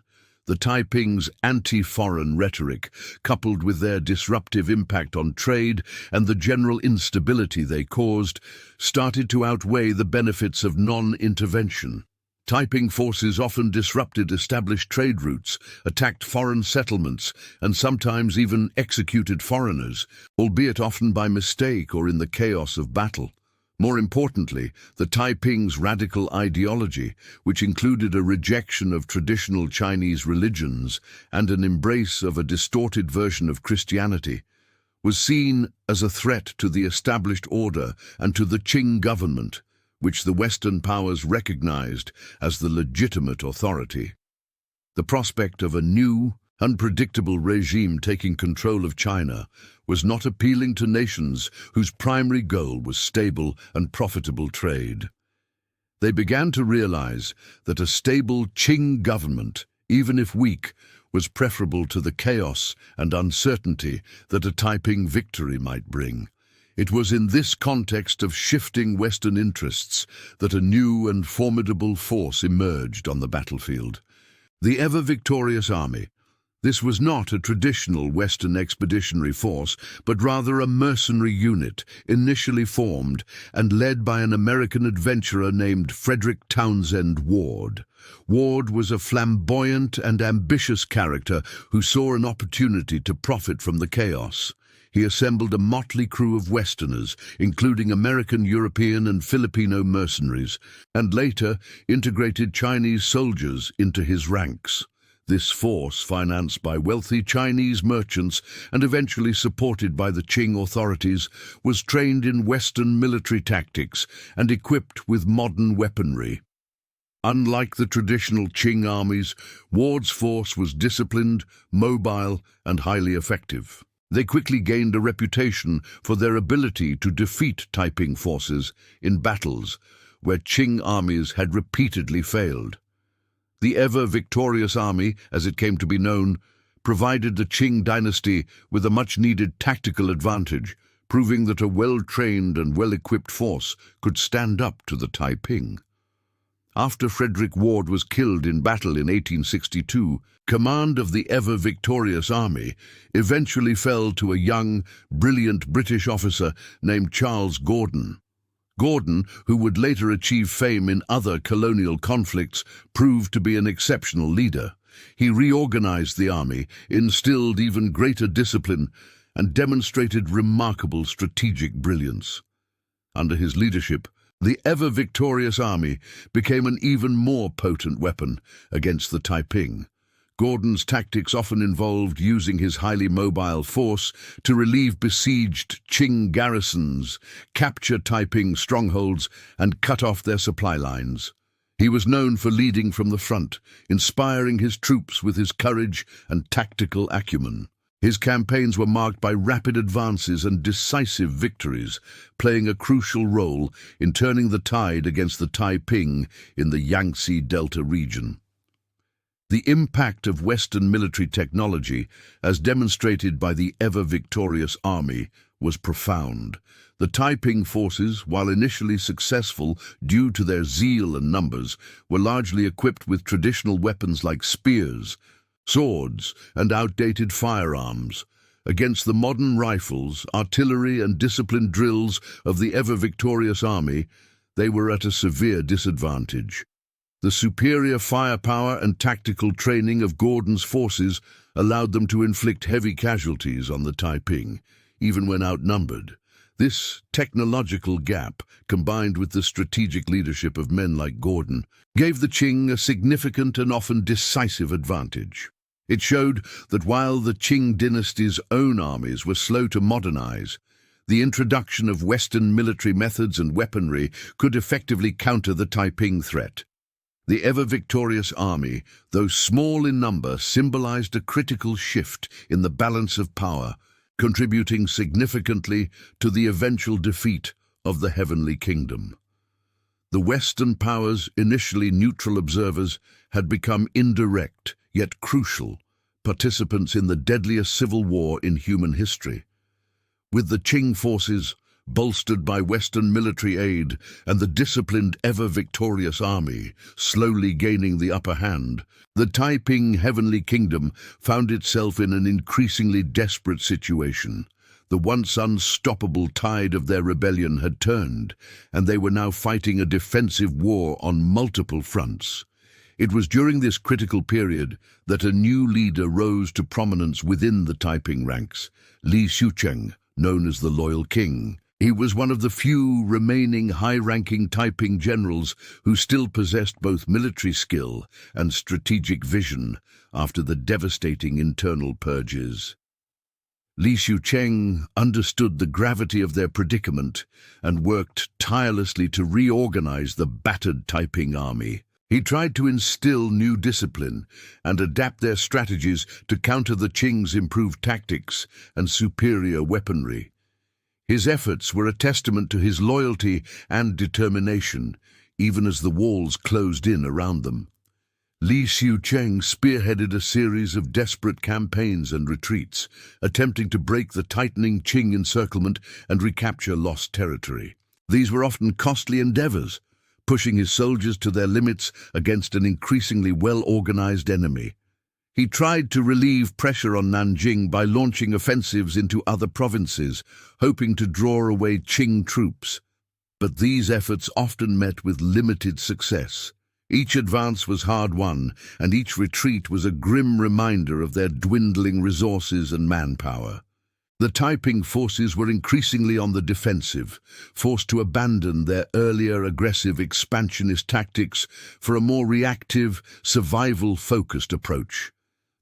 The Taiping's anti-foreign rhetoric, coupled with their disruptive impact on trade and the general instability they caused, started to outweigh the benefits of non-intervention. Taiping forces often disrupted established trade routes, attacked foreign settlements, and sometimes even executed foreigners, albeit often by mistake or in the chaos of battle. More importantly, the Taiping's radical ideology, which included a rejection of traditional Chinese religions and an embrace of a distorted version of Christianity, was seen as a threat to the established order and to the Qing government, which the Western powers recognized as the legitimate authority. The prospect of a new, unpredictable regime taking control of China was not appealing to nations whose primary goal was stable and profitable trade. They began to realize that a stable Qing government, even if weak, was preferable to the chaos and uncertainty that a Taiping victory might bring. It was in this context of shifting Western interests that a new and formidable force emerged on the battlefield. The ever-victorious army. This was not a traditional Western expeditionary force, but rather a mercenary unit, initially formed and led by an American adventurer named Frederick Townsend Ward. Ward was a flamboyant and ambitious character who saw an opportunity to profit from the chaos. He assembled a motley crew of Westerners, including American, European, and Filipino mercenaries, and later integrated Chinese soldiers into his ranks. This force, financed by wealthy Chinese merchants and eventually supported by the Qing authorities, was trained in Western military tactics and equipped with modern weaponry. Unlike the traditional Qing armies, Ward's force was disciplined, mobile, and highly effective. They quickly gained a reputation for their ability to defeat Taiping forces in battles where Qing armies had repeatedly failed. The ever-victorious army, as it came to be known, provided the Qing Dynasty with a much-needed tactical advantage, proving that a well-trained and well-equipped force could stand up to the Taiping. After Frederick Ward was killed in battle in 1862, command of the ever-victorious army eventually fell to a young, brilliant British officer named Charles Gordon. Gordon, who would later achieve fame in other colonial conflicts, proved to be an exceptional leader. He reorganized the army, instilled even greater discipline, and demonstrated remarkable strategic brilliance. Under his leadership, the ever-victorious army became an even more potent weapon against the Taiping. Gordon's tactics often involved using his highly mobile force to relieve besieged Qing garrisons, capture Taiping strongholds, and cut off their supply lines. He was known for leading from the front, inspiring his troops with his courage and tactical acumen. His campaigns were marked by rapid advances and decisive victories, playing a crucial role in turning the tide against the Taiping in the Yangtze Delta region. The impact of Western military technology, as demonstrated by the ever-victorious army, was profound. The Taiping forces, while initially successful due to their zeal and numbers, were largely equipped with traditional weapons like spears, swords, and outdated firearms. Against the modern rifles, artillery, and disciplined drills of the ever-victorious army, they were at a severe disadvantage. The superior firepower and tactical training of Gordon's forces allowed them to inflict heavy casualties on the Taiping, even when outnumbered. This technological gap, combined with the strategic leadership of men like Gordon, gave the Qing a significant and often decisive advantage. It showed that while the Qing dynasty's own armies were slow to modernize, the introduction of Western military methods and weaponry could effectively counter the Taiping threat. The ever-victorious army, though small in number, symbolized a critical shift in the balance of power, contributing significantly to the eventual defeat of the Heavenly Kingdom. The Western powers, initially neutral observers, had become indirect, yet crucial, participants in the deadliest civil war in human history. With the Qing forces, bolstered by Western military aid and the disciplined ever-victorious army slowly gaining the upper hand, the Taiping Heavenly Kingdom found itself in an increasingly desperate situation. The once unstoppable tide of their rebellion had turned, and they were now fighting a defensive war on multiple fronts. It was during this critical period that a new leader rose to prominence within the Taiping ranks, Li Xiuquan, known as the Loyal King. He was one of the few remaining high-ranking Taiping generals who still possessed both military skill and strategic vision after the devastating internal purges. Li Xiuquan understood the gravity of their predicament and worked tirelessly to reorganize the battered Taiping army. He tried to instill new discipline and adapt their strategies to counter the Qing's improved tactics and superior weaponry. His efforts were a testament to his loyalty and determination, even as the walls closed in around them. Li Xiuquan spearheaded a series of desperate campaigns and retreats, attempting to break the tightening Qing encirclement and recapture lost territory. These were often costly endeavors, pushing his soldiers to their limits against an increasingly well-organized enemy. He tried to relieve pressure on Nanjing by launching offensives into other provinces, hoping to draw away Qing troops. But these efforts often met with limited success. Each advance was hard-won, and each retreat was a grim reminder of their dwindling resources and manpower. The Taiping forces were increasingly on the defensive, forced to abandon their earlier aggressive expansionist tactics for a more reactive, survival-focused approach.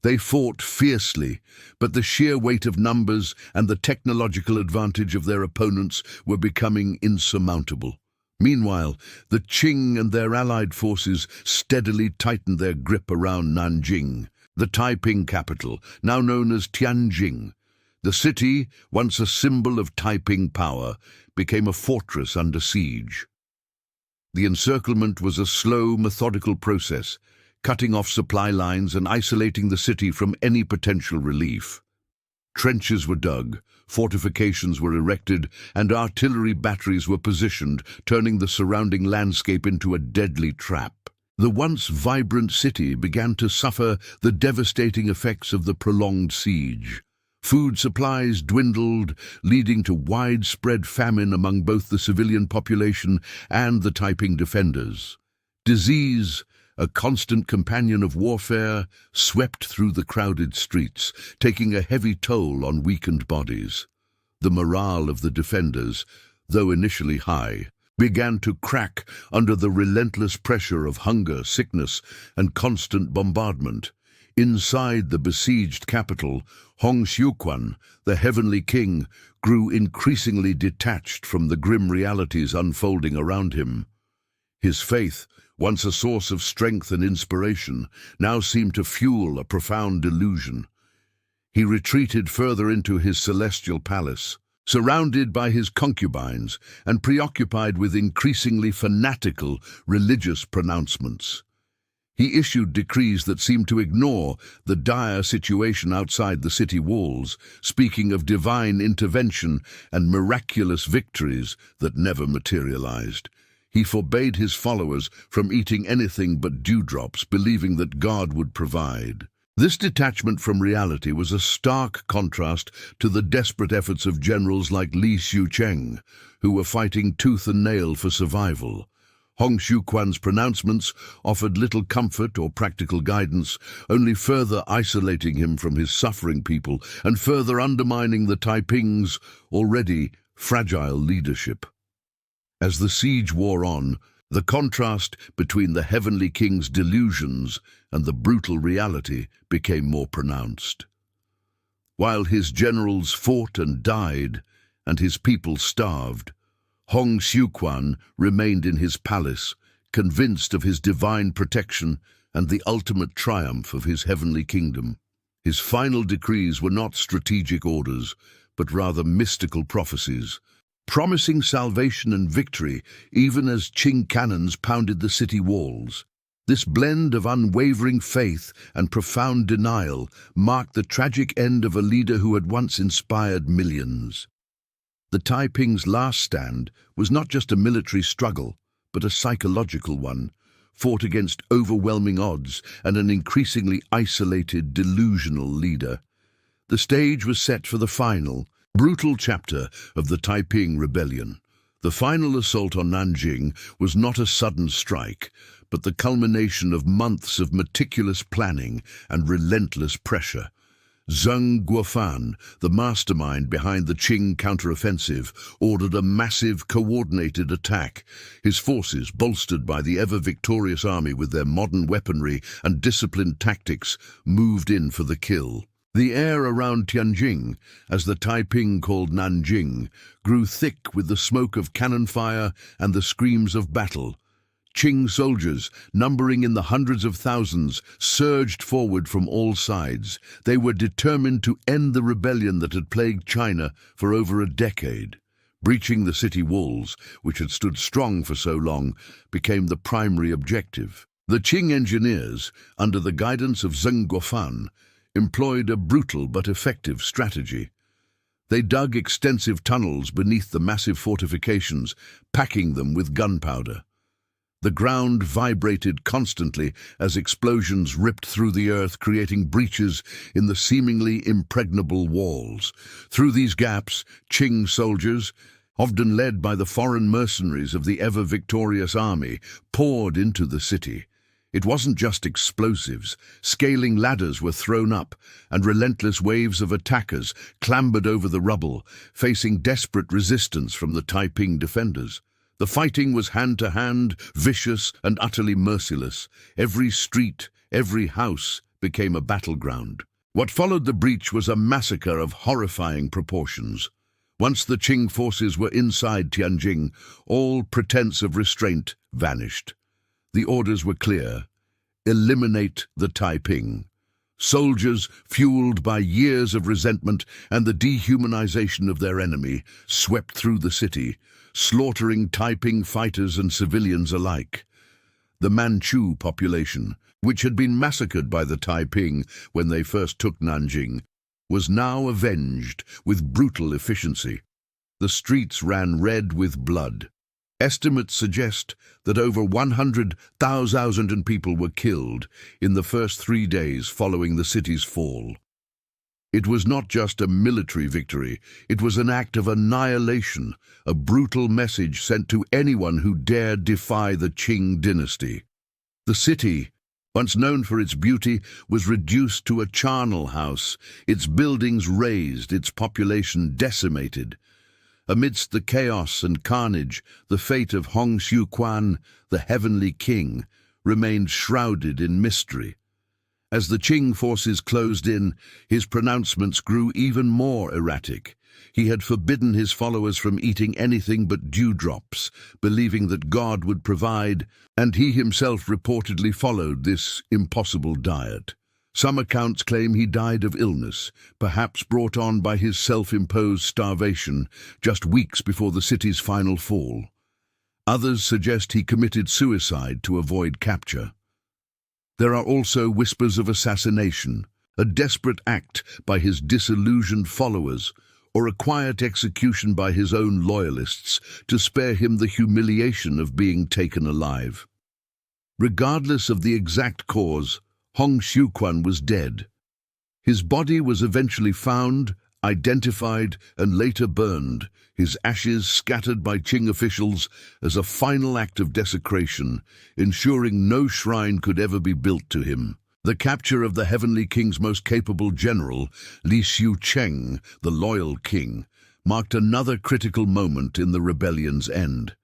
They fought fiercely, but the sheer weight of numbers and the technological advantage of their opponents were becoming insurmountable. Meanwhile, the Qing and their allied forces steadily tightened their grip around Nanjing, the Taiping capital, now known as Tianjin. The city, once a symbol of Taiping power, became a fortress under siege. The encirclement was a slow, methodical process, cutting off supply lines and isolating the city from any potential relief. Trenches were dug, fortifications were erected, and artillery batteries were positioned, turning the surrounding landscape into a deadly trap. The once vibrant city began to suffer the devastating effects of the prolonged siege. Food supplies dwindled, leading to widespread famine among both the civilian population and the Taiping defenders. Disease, a constant companion of warfare, swept through the crowded streets, taking a heavy toll on weakened bodies. The morale of the defenders, though initially high, began to crack under the relentless pressure of hunger, sickness, and constant bombardment. Inside the besieged capital, Hong Xiuquan, the Heavenly King, grew increasingly detached from the grim realities unfolding around him. His faith, once a source of strength and inspiration, now seemed to fuel a profound delusion. He retreated further into his celestial palace, surrounded by his concubines and preoccupied with increasingly fanatical religious pronouncements. He issued decrees that seemed to ignore the dire situation outside the city walls, speaking of divine intervention and miraculous victories that never materialized. He forbade his followers from eating anything but dewdrops, believing that God would provide. This detachment from reality was a stark contrast to the desperate efforts of generals like Li Xiucheng, who were fighting tooth and nail for survival. Hong Xiuquan's pronouncements offered little comfort or practical guidance, only further isolating him from his suffering people and further undermining the Taiping's already fragile leadership. As the siege wore on, the contrast between the Heavenly King's delusions and the brutal reality became more pronounced. While his generals fought and died, and his people starved, Hong Xiuquan remained in his palace, convinced of his divine protection and the ultimate triumph of his heavenly kingdom. His final decrees were not strategic orders, but rather mystical prophecies, promising salvation and victory even as Qing cannons pounded the city walls. This blend of unwavering faith and profound denial marked the tragic end of a leader who had once inspired millions. The Taiping's last stand was not just a military struggle, but a psychological one, fought against overwhelming odds and an increasingly isolated, delusional leader. The stage was set for the final, brutal chapter of the Taiping Rebellion. The final assault on Nanjing was not a sudden strike, but the culmination of months of meticulous planning and relentless pressure. Zheng Guofan, the mastermind behind the Qing counteroffensive, ordered a massive, coordinated attack. His forces, bolstered by the ever-victorious army with their modern weaponry and disciplined tactics, moved in for the kill. The air around Tianjin, as the Taiping called Nanjing, grew thick with the smoke of cannon fire and the screams of battle. Qing soldiers, numbering in the hundreds of thousands, surged forward from all sides. They were determined to end the rebellion that had plagued China for over a decade. Breaching the city walls, which had stood strong for so long, became the primary objective. The Qing engineers, under the guidance of Zheng Guofan, employed a brutal but effective strategy. They dug extensive tunnels beneath the massive fortifications, packing them with gunpowder. The ground vibrated constantly as explosions ripped through the earth, creating breaches in the seemingly impregnable walls. Through these gaps, Qing soldiers, often led by the foreign mercenaries of the ever-victorious army, poured into the city. It wasn't just explosives. Scaling ladders were thrown up, and relentless waves of attackers clambered over the rubble, facing desperate resistance from the Taiping defenders. The fighting was hand-to-hand, vicious and utterly merciless. Every street, every house became a battleground. What followed the breach was a massacre of horrifying proportions. Once the Qing forces were inside Tianjin, all pretense of restraint vanished. The orders were clear: eliminate the Taiping. Soldiers, fueled by years of resentment and the dehumanization of their enemy, swept through the city, slaughtering Taiping fighters and civilians alike. The Manchu population, which had been massacred by the Taiping when they first took Nanjing, was now avenged with brutal efficiency. The streets ran red with blood. Estimates suggest that over 100,000 people were killed in the first 3 days following the city's fall. It was not just a military victory, it was an act of annihilation, a brutal message sent to anyone who dared defy the Qing Dynasty. The city, once known for its beauty, was reduced to a charnel house, its buildings razed, its population decimated. Amidst the chaos and carnage, the fate of Hong Xiuquan, the Heavenly King, remained shrouded in mystery. As the Qing forces closed in, his pronouncements grew even more erratic. He had forbidden his followers from eating anything but dewdrops, believing that God would provide, and he himself reportedly followed this impossible diet. Some accounts claim he died of illness, perhaps brought on by his self-imposed starvation, just weeks before the city's final fall. Others suggest he committed suicide to avoid capture. There are also whispers of assassination, a desperate act by his disillusioned followers, or a quiet execution by his own loyalists to spare him the humiliation of being taken alive. Regardless of the exact cause, Hong Xiuquan was dead. His body was eventually found, identified, and later burned, his ashes scattered by Qing officials as a final act of desecration, ensuring no shrine could ever be built to him. The capture of the Heavenly King's most capable general, Li Xiucheng, the loyal king, marked another critical moment in the rebellion's end.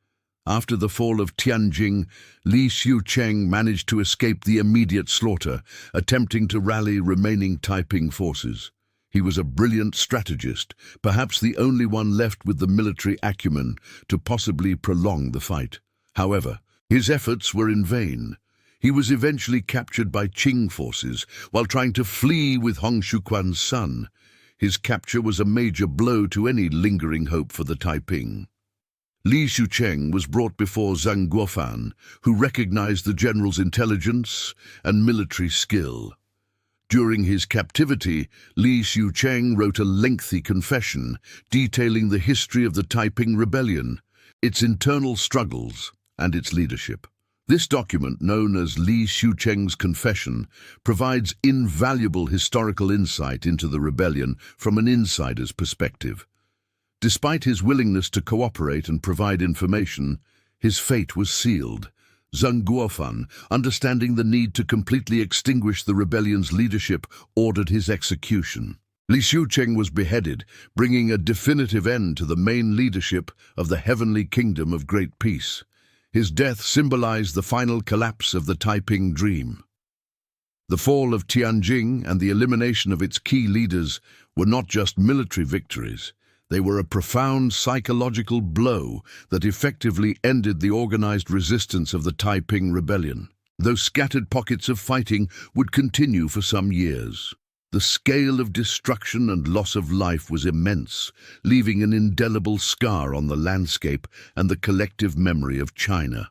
After the fall of Nanjing, Li Xiucheng managed to escape the immediate slaughter, attempting to rally remaining Taiping forces. He was a brilliant strategist, perhaps the only one left with the military acumen to possibly prolong the fight. However, his efforts were in vain. He was eventually captured by Qing forces while trying to flee with Hong Xiuquan's son. His capture was a major blow to any lingering hope for the Taiping. Li Xiucheng was brought before Zhang Guofan, who recognized the general's intelligence and military skill. During his captivity, Li Xiucheng wrote a lengthy confession detailing the history of the Taiping Rebellion, its internal struggles, and its leadership. This document, known as Li Xiucheng's Confession, provides invaluable historical insight into the rebellion from an insider's perspective. Despite his willingness to cooperate and provide information, his fate was sealed. Zhang Guofan, understanding the need to completely extinguish the rebellion's leadership, ordered his execution. Li Xiucheng was beheaded, bringing a definitive end to the main leadership of the Heavenly Kingdom of Great Peace. His death symbolized the final collapse of the Taiping dream. The fall of Nanjing and the elimination of its key leaders were not just military victories. They were a profound psychological blow that effectively ended the organized resistance of the Taiping Rebellion. Though scattered pockets of fighting would continue for some years, the scale of destruction and loss of life was immense, leaving an indelible scar on the landscape and the collective memory of China.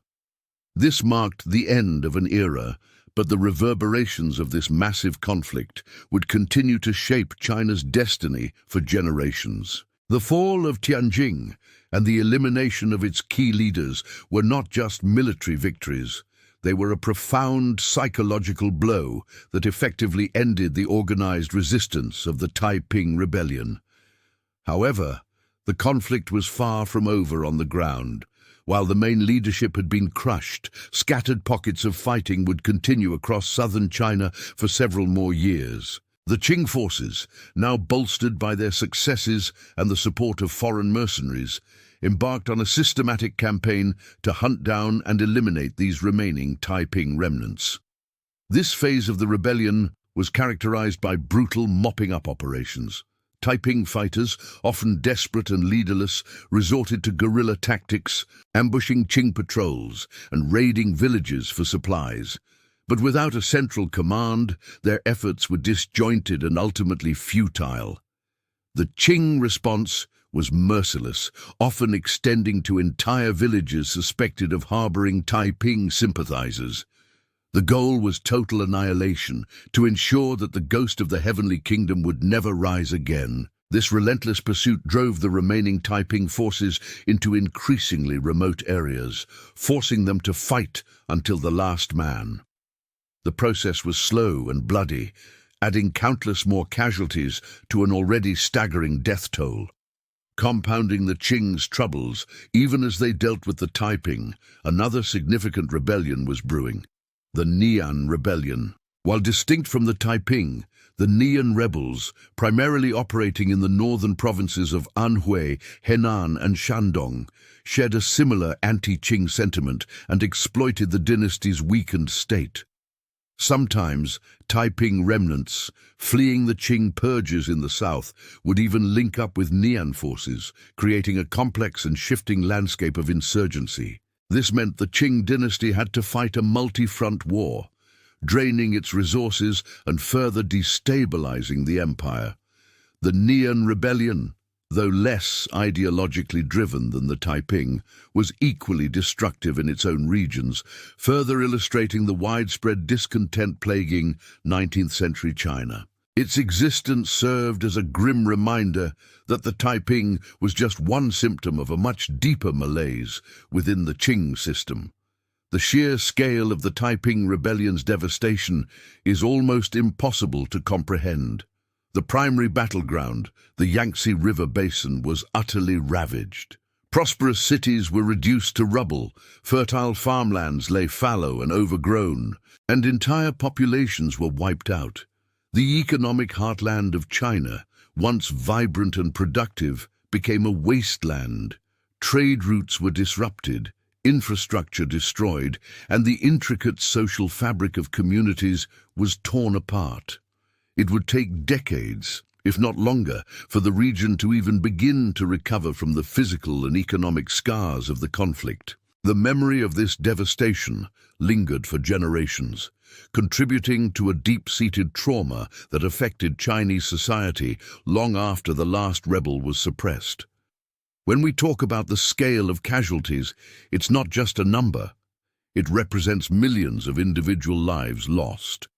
This marked the end of an era, but the reverberations of this massive conflict would continue to shape China's destiny for generations. The fall of Nanjing and the elimination of its key leaders were not just military victories. They were a profound psychological blow that effectively ended the organized resistance of the Taiping Rebellion. However, the conflict was far from over on the ground. While the main leadership had been crushed, scattered pockets of fighting would continue across southern China for several more years. The Qing forces, now bolstered by their successes and the support of foreign mercenaries, embarked on a systematic campaign to hunt down and eliminate these remaining Taiping remnants. This phase of the rebellion was characterized by brutal mopping-up operations. Taiping fighters, often desperate and leaderless, resorted to guerrilla tactics, ambushing Qing patrols and raiding villages for supplies. But without a central command, their efforts were disjointed and ultimately futile. The Qing response was merciless, often extending to entire villages suspected of harboring Taiping sympathizers. The goal was total annihilation, to ensure that the ghost of the Heavenly Kingdom would never rise again. This relentless pursuit drove the remaining Taiping forces into increasingly remote areas, forcing them to fight until the last man. The process was slow and bloody, adding countless more casualties to an already staggering death toll. Compounding the Qing's troubles, even as they dealt with the Taiping, another significant rebellion was brewing, the Nanjing Rebellion. While distinct from the Taiping, the Nanjing rebels, primarily operating in the northern provinces of Anhui, Henan and Shandong, shared a similar anti-Qing sentiment and exploited the dynasty's weakened state. Sometimes, Taiping remnants, fleeing the Qing purges in the south, would even link up with Nanjing forces, creating a complex and shifting landscape of insurgency. This meant the Qing dynasty had to fight a multi-front war, draining its resources and further destabilizing the empire. The Nanjing Rebellion, though less ideologically driven than the Taiping, was equally destructive in its own regions, further illustrating the widespread discontent plaguing 19th-century China. Its existence served as a grim reminder that the Taiping was just one symptom of a much deeper malaise within the Qing system. The sheer scale of the Taiping Rebellion's devastation is almost impossible to comprehend. The primary battleground, the Yangtze River basin, was utterly ravaged. Prosperous cities were reduced to rubble, fertile farmlands lay fallow and overgrown, and entire populations were wiped out. The economic heartland of China, once vibrant and productive, became a wasteland. Trade routes were disrupted, infrastructure destroyed, and the intricate social fabric of communities was torn apart. It would take decades, if not longer, for the region to even begin to recover from the physical and economic scars of the conflict. The memory of this devastation lingered for generations, contributing to a deep-seated trauma that affected Chinese society long after the last rebel was suppressed. When we talk about the scale of casualties, it's not just a number. It represents millions of individual lives lost.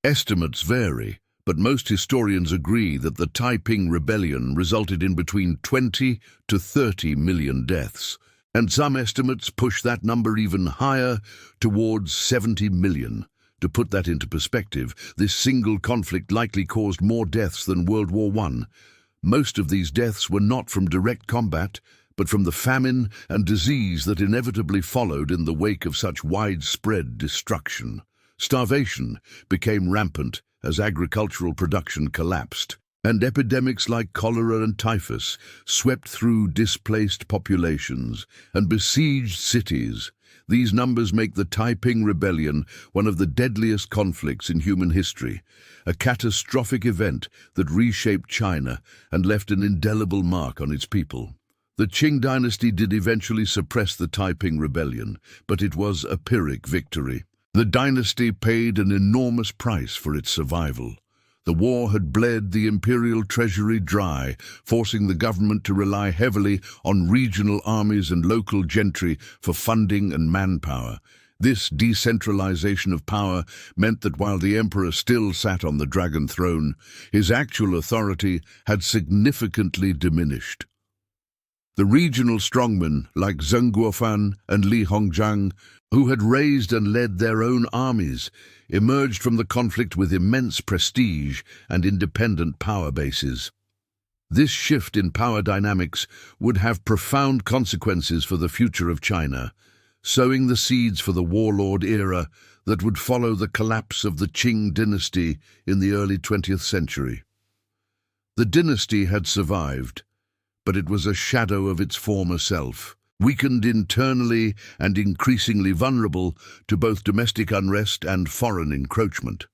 Estimates vary, but most historians agree that the Taiping Rebellion resulted in between 20 to 30 million deaths, and some estimates push that number even higher, towards 70 million. To put that into perspective, this single conflict likely caused more deaths than World War I. Most of these deaths were not from direct combat, but from the famine and disease that inevitably followed in the wake of such widespread destruction. Starvation became rampant as agricultural production collapsed, and epidemics like cholera and typhus swept through displaced populations and besieged cities. These numbers make the Taiping Rebellion one of the deadliest conflicts in human history, a catastrophic event that reshaped China and left an indelible mark on its people. The Qing Dynasty did eventually suppress the Taiping Rebellion, but it was a Pyrrhic victory. The dynasty paid an enormous price for its survival. The war had bled the imperial treasury dry, forcing the government to rely heavily on regional armies and local gentry for funding and manpower. This decentralization of power meant that while the emperor still sat on the dragon throne, his actual authority had significantly diminished. The regional strongmen like Qing Dynasty and Li Hongzhang, who had raised and led their own armies, emerged from the conflict with immense prestige and independent power bases. This shift in power dynamics would have profound consequences for the future of China, sowing the seeds for the warlord era that would follow the collapse of the Qing dynasty in the early 20th century. The dynasty had survived, but it was a shadow of its former self, weakened internally and increasingly vulnerable to both domestic unrest and foreign encroachment.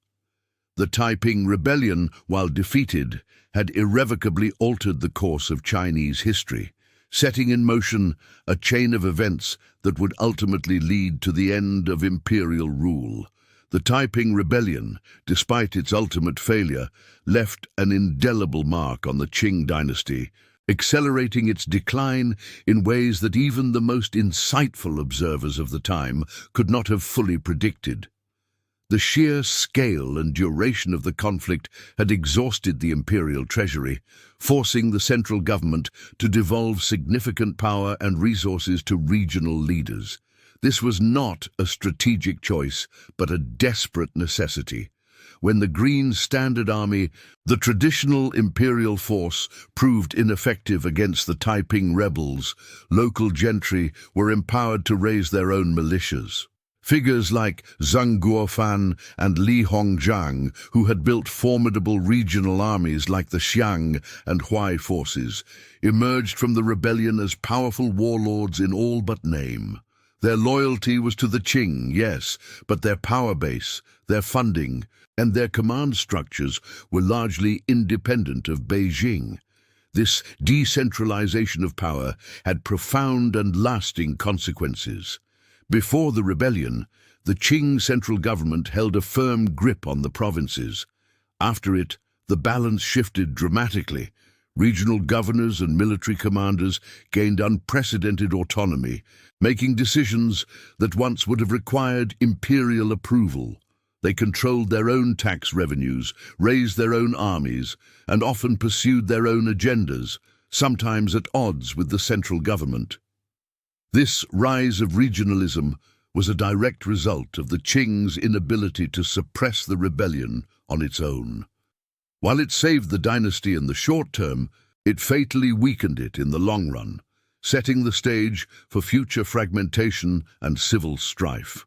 The Taiping Rebellion, while defeated, had irrevocably altered the course of Chinese history, setting in motion a chain of events that would ultimately lead to the end of imperial rule. The Taiping Rebellion, despite its ultimate failure, left an indelible mark on the Qing dynasty, accelerating its decline in ways that even the most insightful observers of the time could not have fully predicted. The sheer scale and duration of the conflict had exhausted the imperial treasury, forcing the central government to devolve significant power and resources to regional leaders. This was not a strategic choice, but a desperate necessity. When the Green Standard Army, the traditional imperial force, proved ineffective against the Taiping rebels, local gentry were empowered to raise their own militias. Figures like Zheng Guofan and Li Hongzhang, who had built formidable regional armies like the Xiang and Hui forces, emerged from the rebellion as powerful warlords in all but name. Their loyalty was to the Qing, yes, but their power base, their funding, and their command structures were largely independent of Beijing. This decentralization of power had profound and lasting consequences. Before the rebellion, the Qing central government held a firm grip on the provinces. After it, the balance shifted dramatically. Regional governors and military commanders gained unprecedented autonomy, making decisions that once would have required imperial approval. They controlled their own tax revenues, raised their own armies, and often pursued their own agendas, sometimes at odds with the central government. This rise of regionalism was a direct result of the Qing's inability to suppress the rebellion on its own. While it saved the dynasty in the short term, it fatally weakened it in the long run, setting the stage for future fragmentation and civil strife.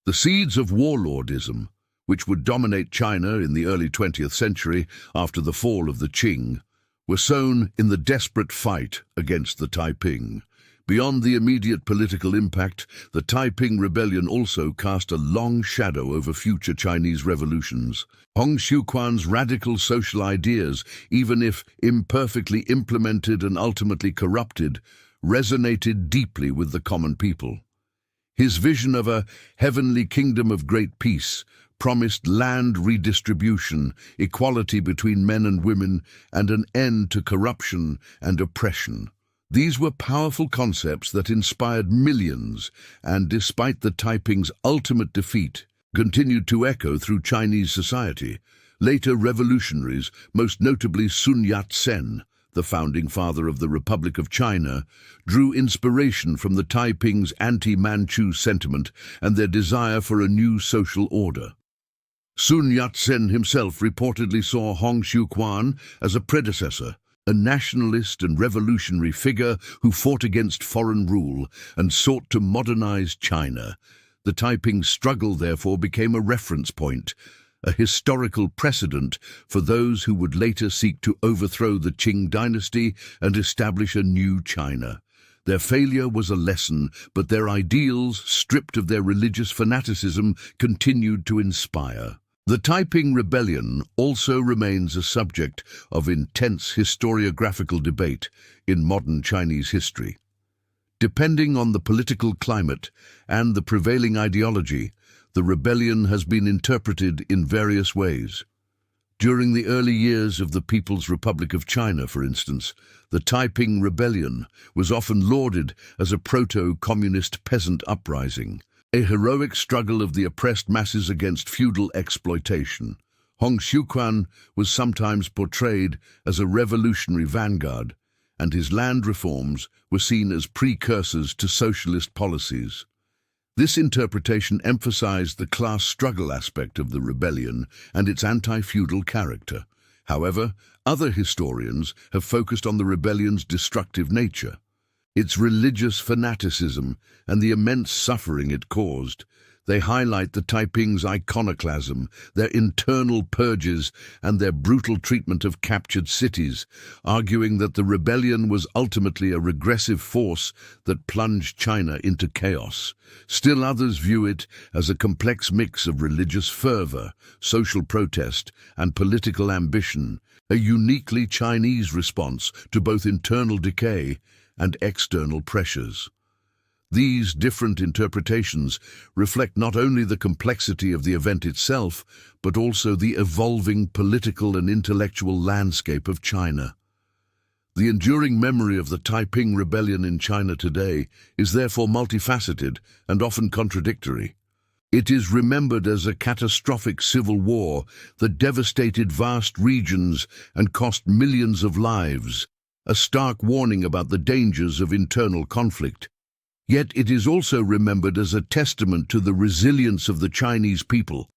The seeds of warlordism, which would dominate China in the early 20th century after the fall of the Qing, were sown in the desperate fight against the Taiping. Beyond the immediate political impact, the Taiping Rebellion also cast a long shadow over future Chinese revolutions. Hong Xiuquan's radical social ideas, even if imperfectly implemented and ultimately corrupted, resonated deeply with the common people. His vision of a heavenly kingdom of great peace promised land redistribution, equality between men and women, and an end to corruption and oppression. These were powerful concepts that inspired millions and, despite the Taiping's ultimate defeat, continued to echo through Chinese society. Later revolutionaries, most notably Sun Yat-sen, the founding father of the Republic of China, drew inspiration from the Taiping's anti-Manchu sentiment and their desire for a new social order. Sun Yat-sen himself reportedly saw Hong Xiuquan as a predecessor, a nationalist and revolutionary figure who fought against foreign rule and sought to modernize China. The Taiping struggle, therefore, became a reference point, a historical precedent for those who would later seek to overthrow the Qing Dynasty and establish a new China. Their failure was a lesson, but their ideals, stripped of their religious fanaticism, continued to inspire. The Taiping Rebellion also remains a subject of intense historiographical debate in modern Chinese history. Depending on the political climate and the prevailing ideology, the rebellion has been interpreted in various ways. During the early years of the People's Republic of China, for instance, the Taiping Rebellion was often lauded as a proto-communist peasant uprising, a heroic struggle of the oppressed masses against feudal exploitation. Hong Xiuquan was sometimes portrayed as a revolutionary vanguard, and his land reforms were seen as precursors to socialist policies. This interpretation emphasized the class struggle aspect of the rebellion and its anti-feudal character. However, other historians have focused on the rebellion's destructive nature, its religious fanaticism, and the immense suffering it caused. They highlight the Taiping's iconoclasm, their internal purges, and their brutal treatment of captured cities, arguing that the rebellion was ultimately a regressive force that plunged China into chaos. Still others view it as a complex mix of religious fervor, social protest, and political ambition, a uniquely Chinese response to both internal decay and external pressures. These different interpretations reflect not only the complexity of the event itself, but also the evolving political and intellectual landscape of China. The enduring memory of the Taiping Rebellion in China today is therefore multifaceted and often contradictory. It is remembered as a catastrophic civil war that devastated vast regions and cost millions of lives, a stark warning about the dangers of internal conflict. Yet it is also remembered as a testament to the resilience of the Chinese people,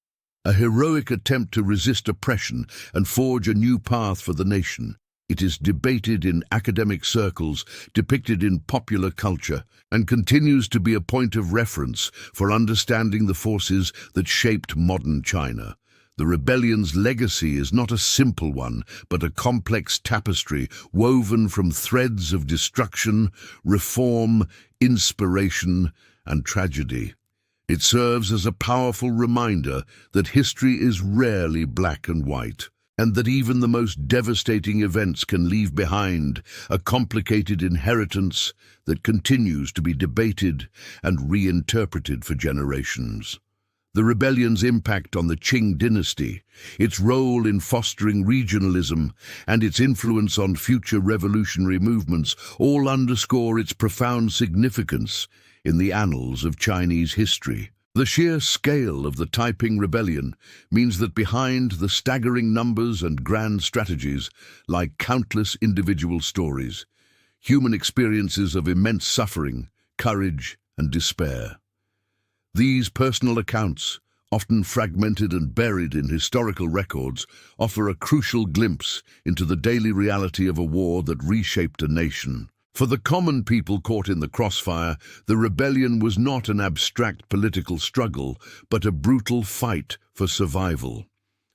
a heroic attempt to resist oppression and forge a new path for the nation. It is debated in academic circles, depicted in popular culture, and continues to be a point of reference for understanding the forces that shaped modern China. The rebellion's legacy is not a simple one, but a complex tapestry woven from threads of destruction, reform, inspiration, and tragedy. It serves as a powerful reminder that history is rarely black and white, and that even the most devastating events can leave behind a complicated inheritance that continues to be debated and reinterpreted for generations. The rebellion's impact on the Qing Dynasty, its role in fostering regionalism, and its influence on future revolutionary movements all underscore its profound significance in the annals of Chinese history. The sheer scale of the Taiping Rebellion means that behind the staggering numbers and grand strategies lie countless individual stories, human experiences of immense suffering, courage, and despair. These personal accounts, often fragmented and buried in historical records, offer a crucial glimpse into the daily reality of a war that reshaped a nation. For the common people caught in the crossfire, the rebellion was not an abstract political struggle, but a brutal fight for survival.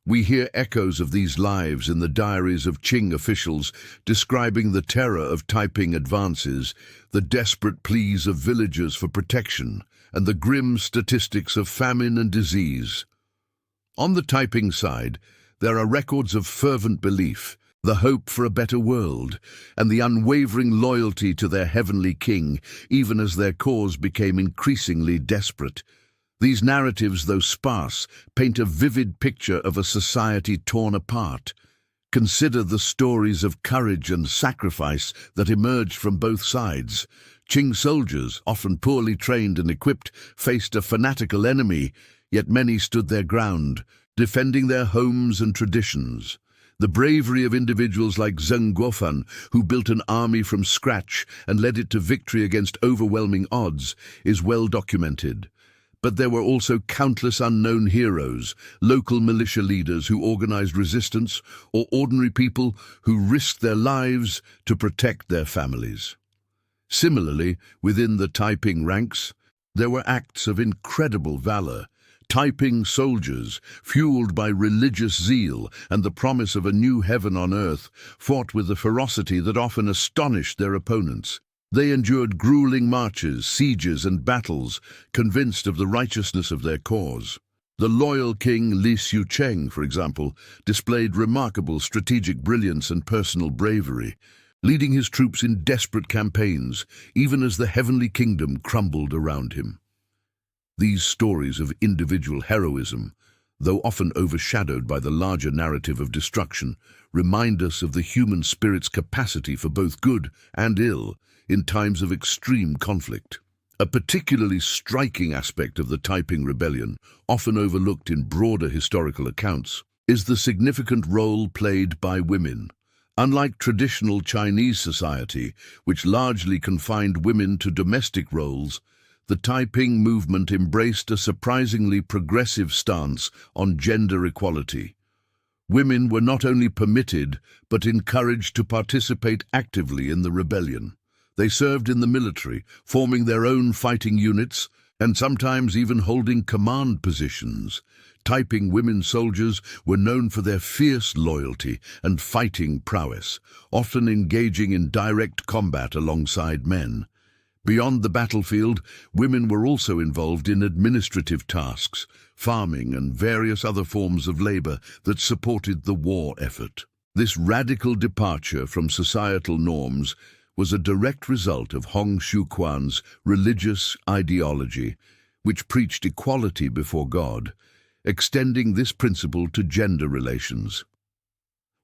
We hear echoes of these lives in the diaries of Qing officials describing the terror of Taiping advances, the desperate pleas of villagers for protection, and the grim statistics of famine and disease. On the Taiping side, there are records of fervent belief, the hope for a better world, and the unwavering loyalty to their heavenly king, even as their cause became increasingly desperate. These narratives, though sparse, paint a vivid picture of a society torn apart. Consider the stories of courage and sacrifice that emerged from both sides. Qing soldiers, often poorly trained and equipped, faced a fanatical enemy, yet many stood their ground, defending their homes and traditions. The bravery of individuals like Hong Xiuquan, who built an army from scratch and led it to victory against overwhelming odds, is well documented. But there were also countless unknown heroes, local militia leaders who organized resistance, or ordinary people who risked their lives to protect their families. Similarly, within the Taiping ranks, there were acts of incredible valor. Taiping soldiers, fueled by religious zeal and the promise of a new heaven on earth, fought with a ferocity that often astonished their opponents. They endured grueling marches, sieges, and battles, convinced of the righteousness of their cause. The loyal king Li Xiucheng, for example, displayed remarkable strategic brilliance and personal bravery, leading his troops in desperate campaigns, even as the heavenly kingdom crumbled around him. These stories of individual heroism, though often overshadowed by the larger narrative of destruction, remind us of the human spirit's capacity for both good and ill in times of extreme conflict. A particularly striking aspect of the Taiping Rebellion, often overlooked in broader historical accounts, is the significant role played by women. Unlike traditional Chinese society, which largely confined women to domestic roles, the Taiping movement embraced a surprisingly progressive stance on gender equality. Women were not only permitted, but encouraged to participate actively in the rebellion. They served in the military, forming their own fighting units, and sometimes even holding command positions. Taiping women soldiers were known for their fierce loyalty and fighting prowess, often engaging in direct combat alongside men. Beyond the battlefield, women were also involved in administrative tasks, farming, and various other forms of labor that supported the war effort. This radical departure from societal norms was a direct result of Hong Xiuquan's religious ideology, which preached equality before God, extending this principle to gender relations.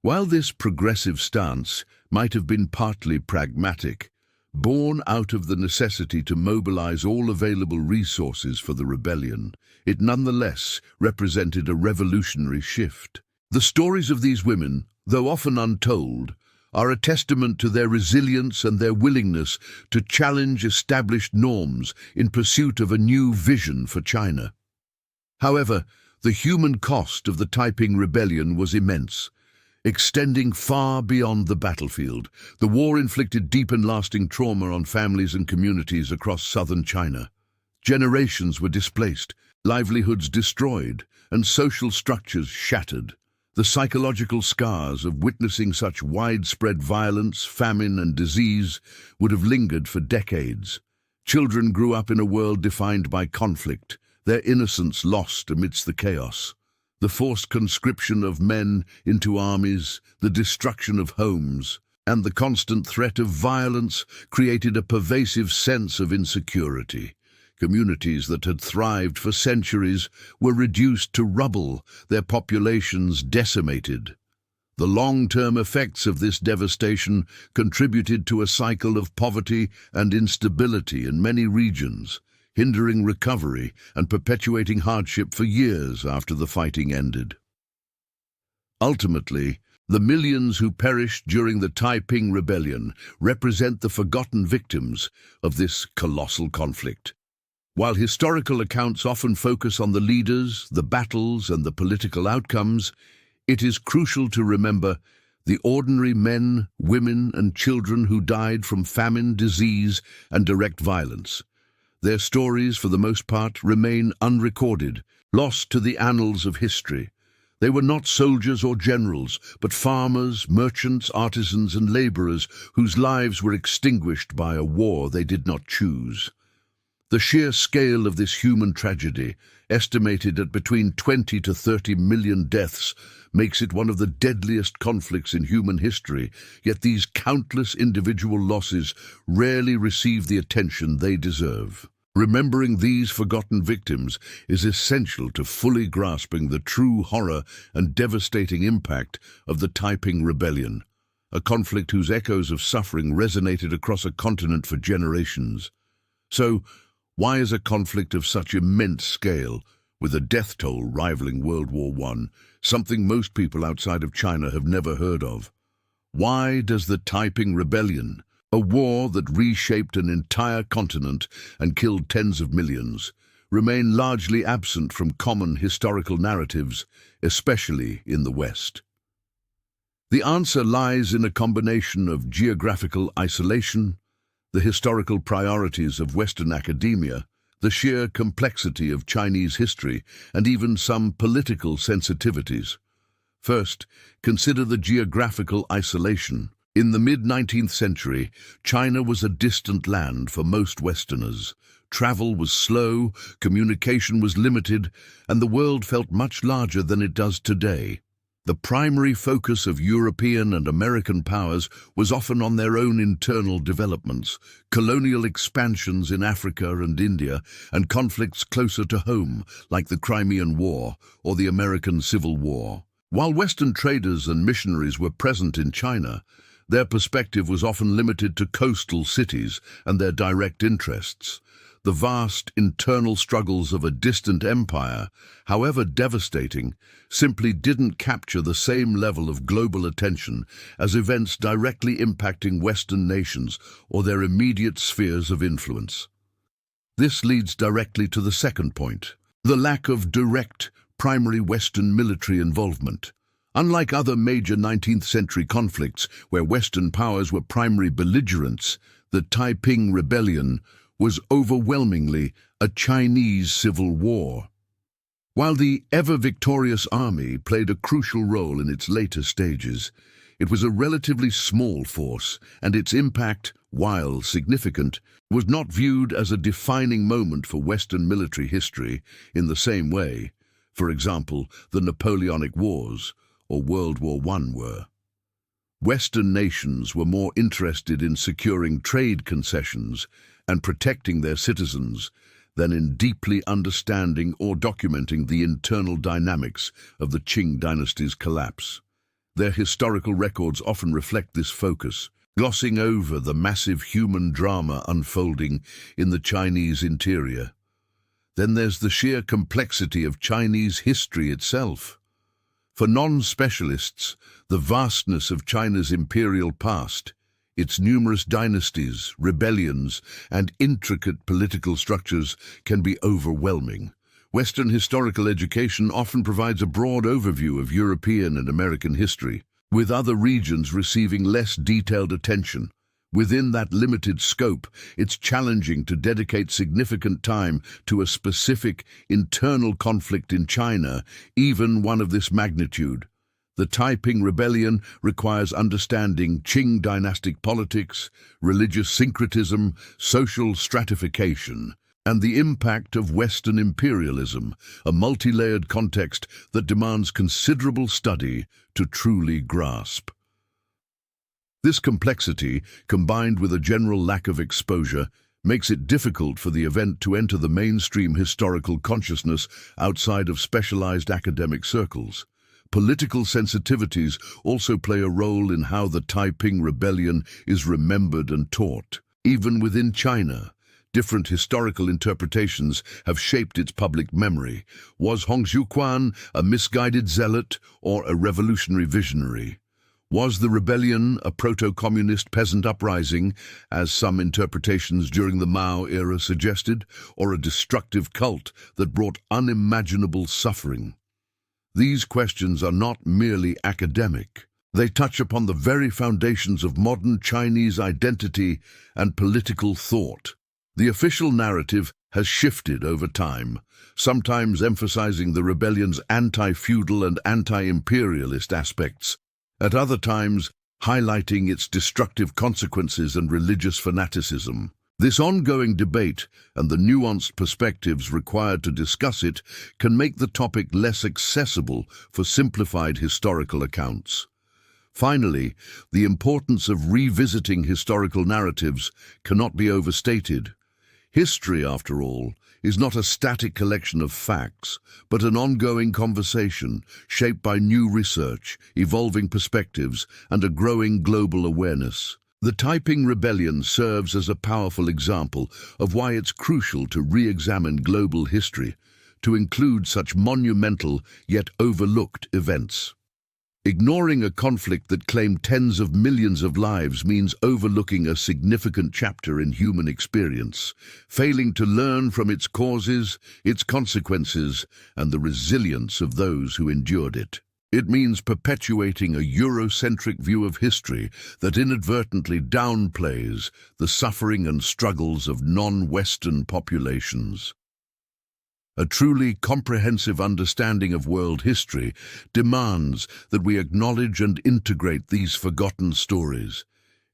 While this progressive stance might have been partly pragmatic, Born out of the necessity to mobilize all available resources for the rebellion, it nonetheless represented a revolutionary shift. The stories of these women, though often untold, are a testament to their resilience and their willingness to challenge established norms in pursuit of a new vision for China. However, the human cost of the Taiping Rebellion was immense. Extending far beyond the battlefield, the war inflicted deep and lasting trauma on families and communities across southern China. Generations were displaced, livelihoods destroyed, and social structures shattered. The psychological scars of witnessing such widespread violence, famine, and disease would have lingered for decades. Children grew up in a world defined by conflict, their innocence lost amidst the chaos. The forced conscription of men into armies, the destruction of homes, and the constant threat of violence created a pervasive sense of insecurity. Communities that had thrived for centuries were reduced to rubble, their populations decimated. The long-term effects of this devastation contributed to a cycle of poverty and instability in many regions, hindering recovery and perpetuating hardship for years after the fighting ended. Ultimately, the millions who perished during the Taiping Rebellion represent the forgotten victims of this colossal conflict. While historical accounts often focus on the leaders, the battles, and the political outcomes, it is crucial to remember the ordinary men, women, and children who died from famine, disease, and direct violence. Their stories, for the most part, remain unrecorded, lost to the annals of history. They were not soldiers or generals, but farmers, merchants, artisans, and laborers whose lives were extinguished by a war they did not choose. The sheer scale of this human tragedy, estimated at between 20 to 30 million deaths, makes it one of the deadliest conflicts in human history, yet these countless individual losses rarely receive the attention they deserve. Remembering these forgotten victims is essential to fully grasping the true horror and devastating impact of the Taiping Rebellion, a conflict whose echoes of suffering resonated across a continent for generations. So, why is a conflict of such immense scale, with a death toll rivaling World War I, something most people outside of China have never heard of? Why does the Taiping Rebellion, a war that reshaped an entire continent and killed tens of millions, remain largely absent from common historical narratives, especially in the West? The answer lies in a combination of geographical isolation, the historical priorities of Western academia, the sheer complexity of Chinese history, and even some political sensitivities. First, consider the geographical isolation. In the mid-19th century, China was a distant land for most Westerners. Travel was slow, communication was limited, and the world felt much larger than it does today. The primary focus of European and American powers was often on their own internal developments, colonial expansions in Africa and India, and conflicts closer to home, like the Crimean War or the American Civil War. While Western traders and missionaries were present in China, their perspective was often limited to coastal cities and their direct interests. The vast internal struggles of a distant empire, however devastating, simply didn't capture the same level of global attention as events directly impacting Western nations or their immediate spheres of influence. This leads directly to the second point, the lack of direct, primary Western military involvement. Unlike other major 19th century conflicts where Western powers were primary belligerents, the Taiping Rebellion was overwhelmingly a Chinese civil war. While the ever-victorious army played a crucial role in its later stages, it was a relatively small force, and its impact, while significant, was not viewed as a defining moment for Western military history in the same way, for example, the Napoleonic Wars or World War I were. Western nations were more interested in securing trade concessions and protecting their citizens than in deeply understanding or documenting the internal dynamics of the Qing Dynasty's collapse. Their historical records often reflect this focus, glossing over the massive human drama unfolding in the Chinese interior. Then there's the sheer complexity of Chinese history itself. For non-specialists, the vastness of China's imperial past, its numerous dynasties, rebellions, and intricate political structures can be overwhelming. Western historical education often provides a broad overview of European and American history, with other regions receiving less detailed attention. Within that limited scope, it's challenging to dedicate significant time to a specific internal conflict in China, even one of this magnitude. The Taiping Rebellion requires understanding Qing dynastic politics, religious syncretism, social stratification, and the impact of Western imperialism, a multi-layered context that demands considerable study to truly grasp. This complexity, combined with a general lack of exposure, makes it difficult for the event to enter the mainstream historical consciousness outside of specialized academic circles. Political sensitivities also play a role in how the Taiping Rebellion is remembered and taught. Even within China, different historical interpretations have shaped its public memory. Was Hong Xiuquan a misguided zealot or a revolutionary visionary? Was the rebellion a proto-communist peasant uprising, as some interpretations during the Mao era suggested, or a destructive cult that brought unimaginable suffering? These questions are not merely academic. They touch upon the very foundations of modern Chinese identity and political thought. The official narrative has shifted over time, sometimes emphasizing the rebellion's anti-feudal and anti-imperialist aspects, at other times highlighting its destructive consequences and religious fanaticism. This ongoing debate and the nuanced perspectives required to discuss it can make the topic less accessible for simplified historical accounts. Finally, the importance of revisiting historical narratives cannot be overstated. History, after all, is not a static collection of facts, but an ongoing conversation shaped by new research, evolving perspectives, and a growing global awareness. The Taiping Rebellion serves as a powerful example of why it's crucial to re-examine global history, to include such monumental yet overlooked events. Ignoring a conflict that claimed tens of millions of lives means overlooking a significant chapter in human experience, failing to learn from its causes, its consequences, and the resilience of those who endured it. It means perpetuating a Eurocentric view of history that inadvertently downplays the suffering and struggles of non-Western populations. A truly comprehensive understanding of world history demands that we acknowledge and integrate these forgotten stories,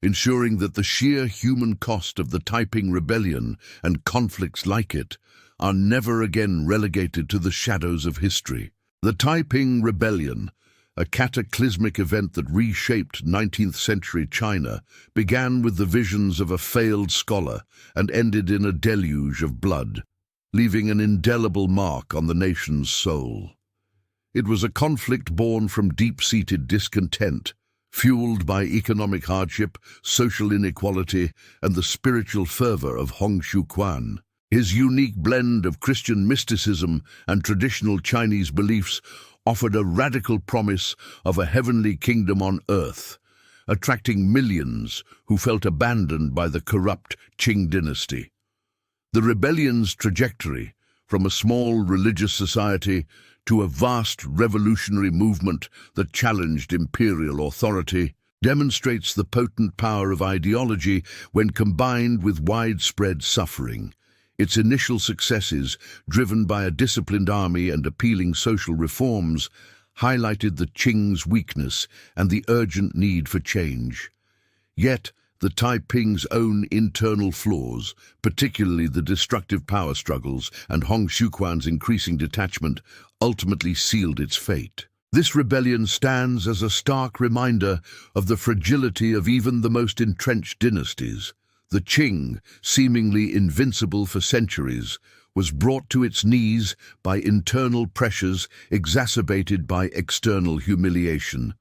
ensuring that the sheer human cost of the Taiping Rebellion and conflicts like it are never again relegated to the shadows of history. The Taiping Rebellion, a cataclysmic event that reshaped 19th-century China, began with the visions of a failed scholar and ended in a deluge of blood, leaving an indelible mark on the nation's soul. It was a conflict born from deep-seated discontent, fueled by economic hardship, social inequality, and the spiritual fervor of Hong Xiuquan. His unique blend of Christian mysticism and traditional Chinese beliefs offered a radical promise of a heavenly kingdom on earth, attracting millions who felt abandoned by the corrupt Qing Dynasty. The rebellion's trajectory, from a small religious society to a vast revolutionary movement that challenged imperial authority, demonstrates the potent power of ideology when combined with widespread suffering. Its initial successes, driven by a disciplined army and appealing social reforms, highlighted the Qing's weakness and the urgent need for change. Yet, the Taiping's own internal flaws, particularly the destructive power struggles and Hong Xiuquan's increasing detachment, ultimately sealed its fate. This rebellion stands as a stark reminder of the fragility of even the most entrenched dynasties. The Qing, seemingly invincible for centuries, was brought to its knees by internal pressures exacerbated by external humiliation.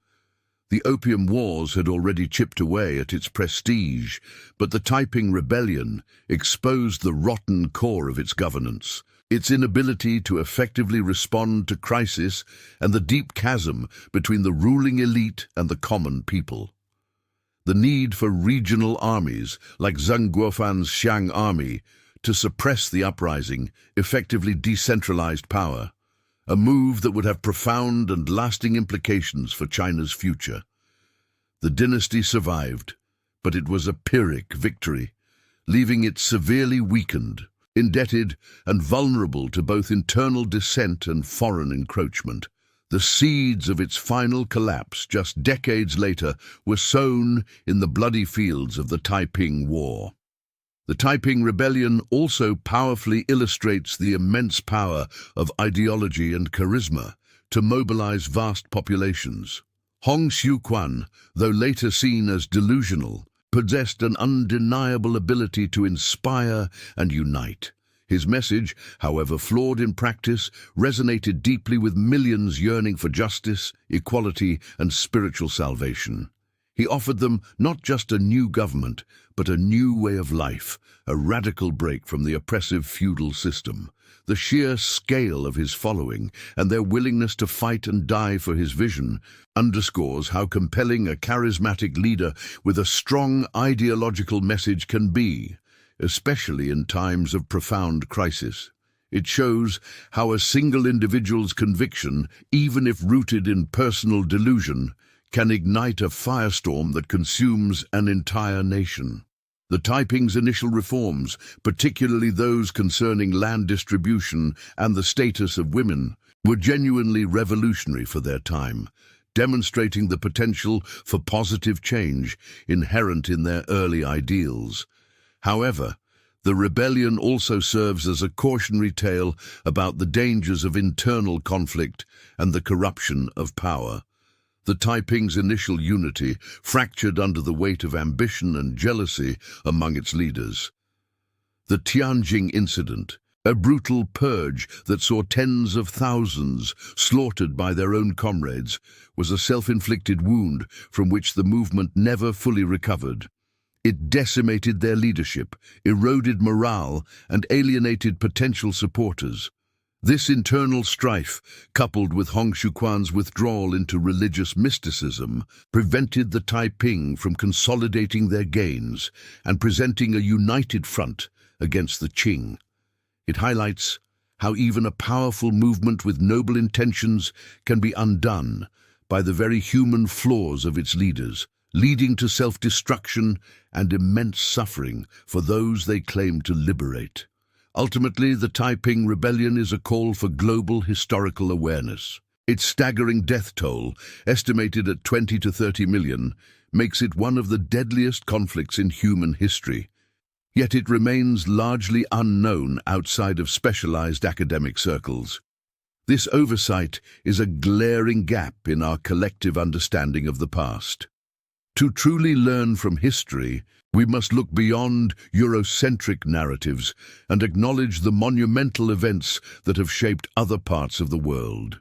The Opium Wars had already chipped away at its prestige, but the Taiping Rebellion exposed the rotten core of its governance, its inability to effectively respond to crisis, and the deep chasm between the ruling elite and the common people. The need for regional armies, like Zheng Guofan's Xiang army, to suppress the uprising effectively decentralized power, a move that would have profound and lasting implications for China's future. The dynasty survived, but it was a Pyrrhic victory, leaving it severely weakened, indebted, and vulnerable to both internal dissent and foreign encroachment. The seeds of its final collapse just decades later were sown in the bloody fields of the Taiping War. The Taiping Rebellion also powerfully illustrates the immense power of ideology and charisma to mobilize vast populations. Hong Xiuquan, though later seen as delusional, possessed an undeniable ability to inspire and unite. His message, however flawed in practice, resonated deeply with millions yearning for justice, equality, and spiritual salvation. He offered them not just a new government, but a new way of life, a radical break from the oppressive feudal system. The sheer scale of his following and their willingness to fight and die for his vision underscores how compelling a charismatic leader with a strong ideological message can be, especially in times of profound crisis. It shows how a single individual's conviction, even if rooted in personal delusion, can ignite a firestorm that consumes an entire nation. The Taiping's initial reforms, particularly those concerning land distribution and the status of women, were genuinely revolutionary for their time, demonstrating the potential for positive change inherent in their early ideals. However, the rebellion also serves as a cautionary tale about the dangers of internal conflict and the corruption of power. The Taiping's initial unity fractured under the weight of ambition and jealousy among its leaders. The Nanjing incident, a brutal purge that saw tens of thousands slaughtered by their own comrades, was a self-inflicted wound from which the movement never fully recovered. It decimated their leadership, eroded morale, and alienated potential supporters. This internal strife, coupled with Hong Xiuquan's withdrawal into religious mysticism, prevented the Taiping from consolidating their gains and presenting a united front against the Qing. It highlights how even a powerful movement with noble intentions can be undone by the very human flaws of its leaders, leading to self-destruction and immense suffering for those they claim to liberate. Ultimately, the Taiping Rebellion is a call for global historical awareness. Its staggering death toll, estimated at 20 to 30 million, makes it one of the deadliest conflicts in human history. Yet it remains largely unknown outside of specialized academic circles. This oversight is a glaring gap in our collective understanding of the past. To truly learn from history, we must look beyond Eurocentric narratives and acknowledge the monumental events that have shaped other parts of the world.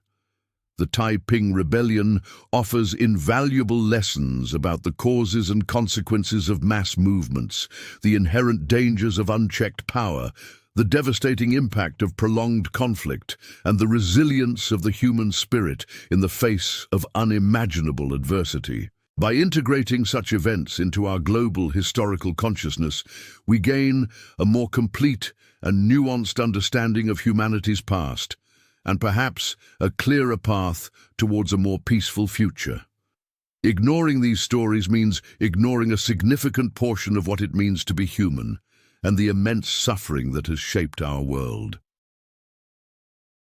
The Taiping Rebellion offers invaluable lessons about the causes and consequences of mass movements, the inherent dangers of unchecked power, the devastating impact of prolonged conflict, and the resilience of the human spirit in the face of unimaginable adversity. By integrating such events into our global historical consciousness, we gain a more complete and nuanced understanding of humanity's past, and perhaps a clearer path towards a more peaceful future. Ignoring these stories means ignoring a significant portion of what it means to be human, and the immense suffering that has shaped our world.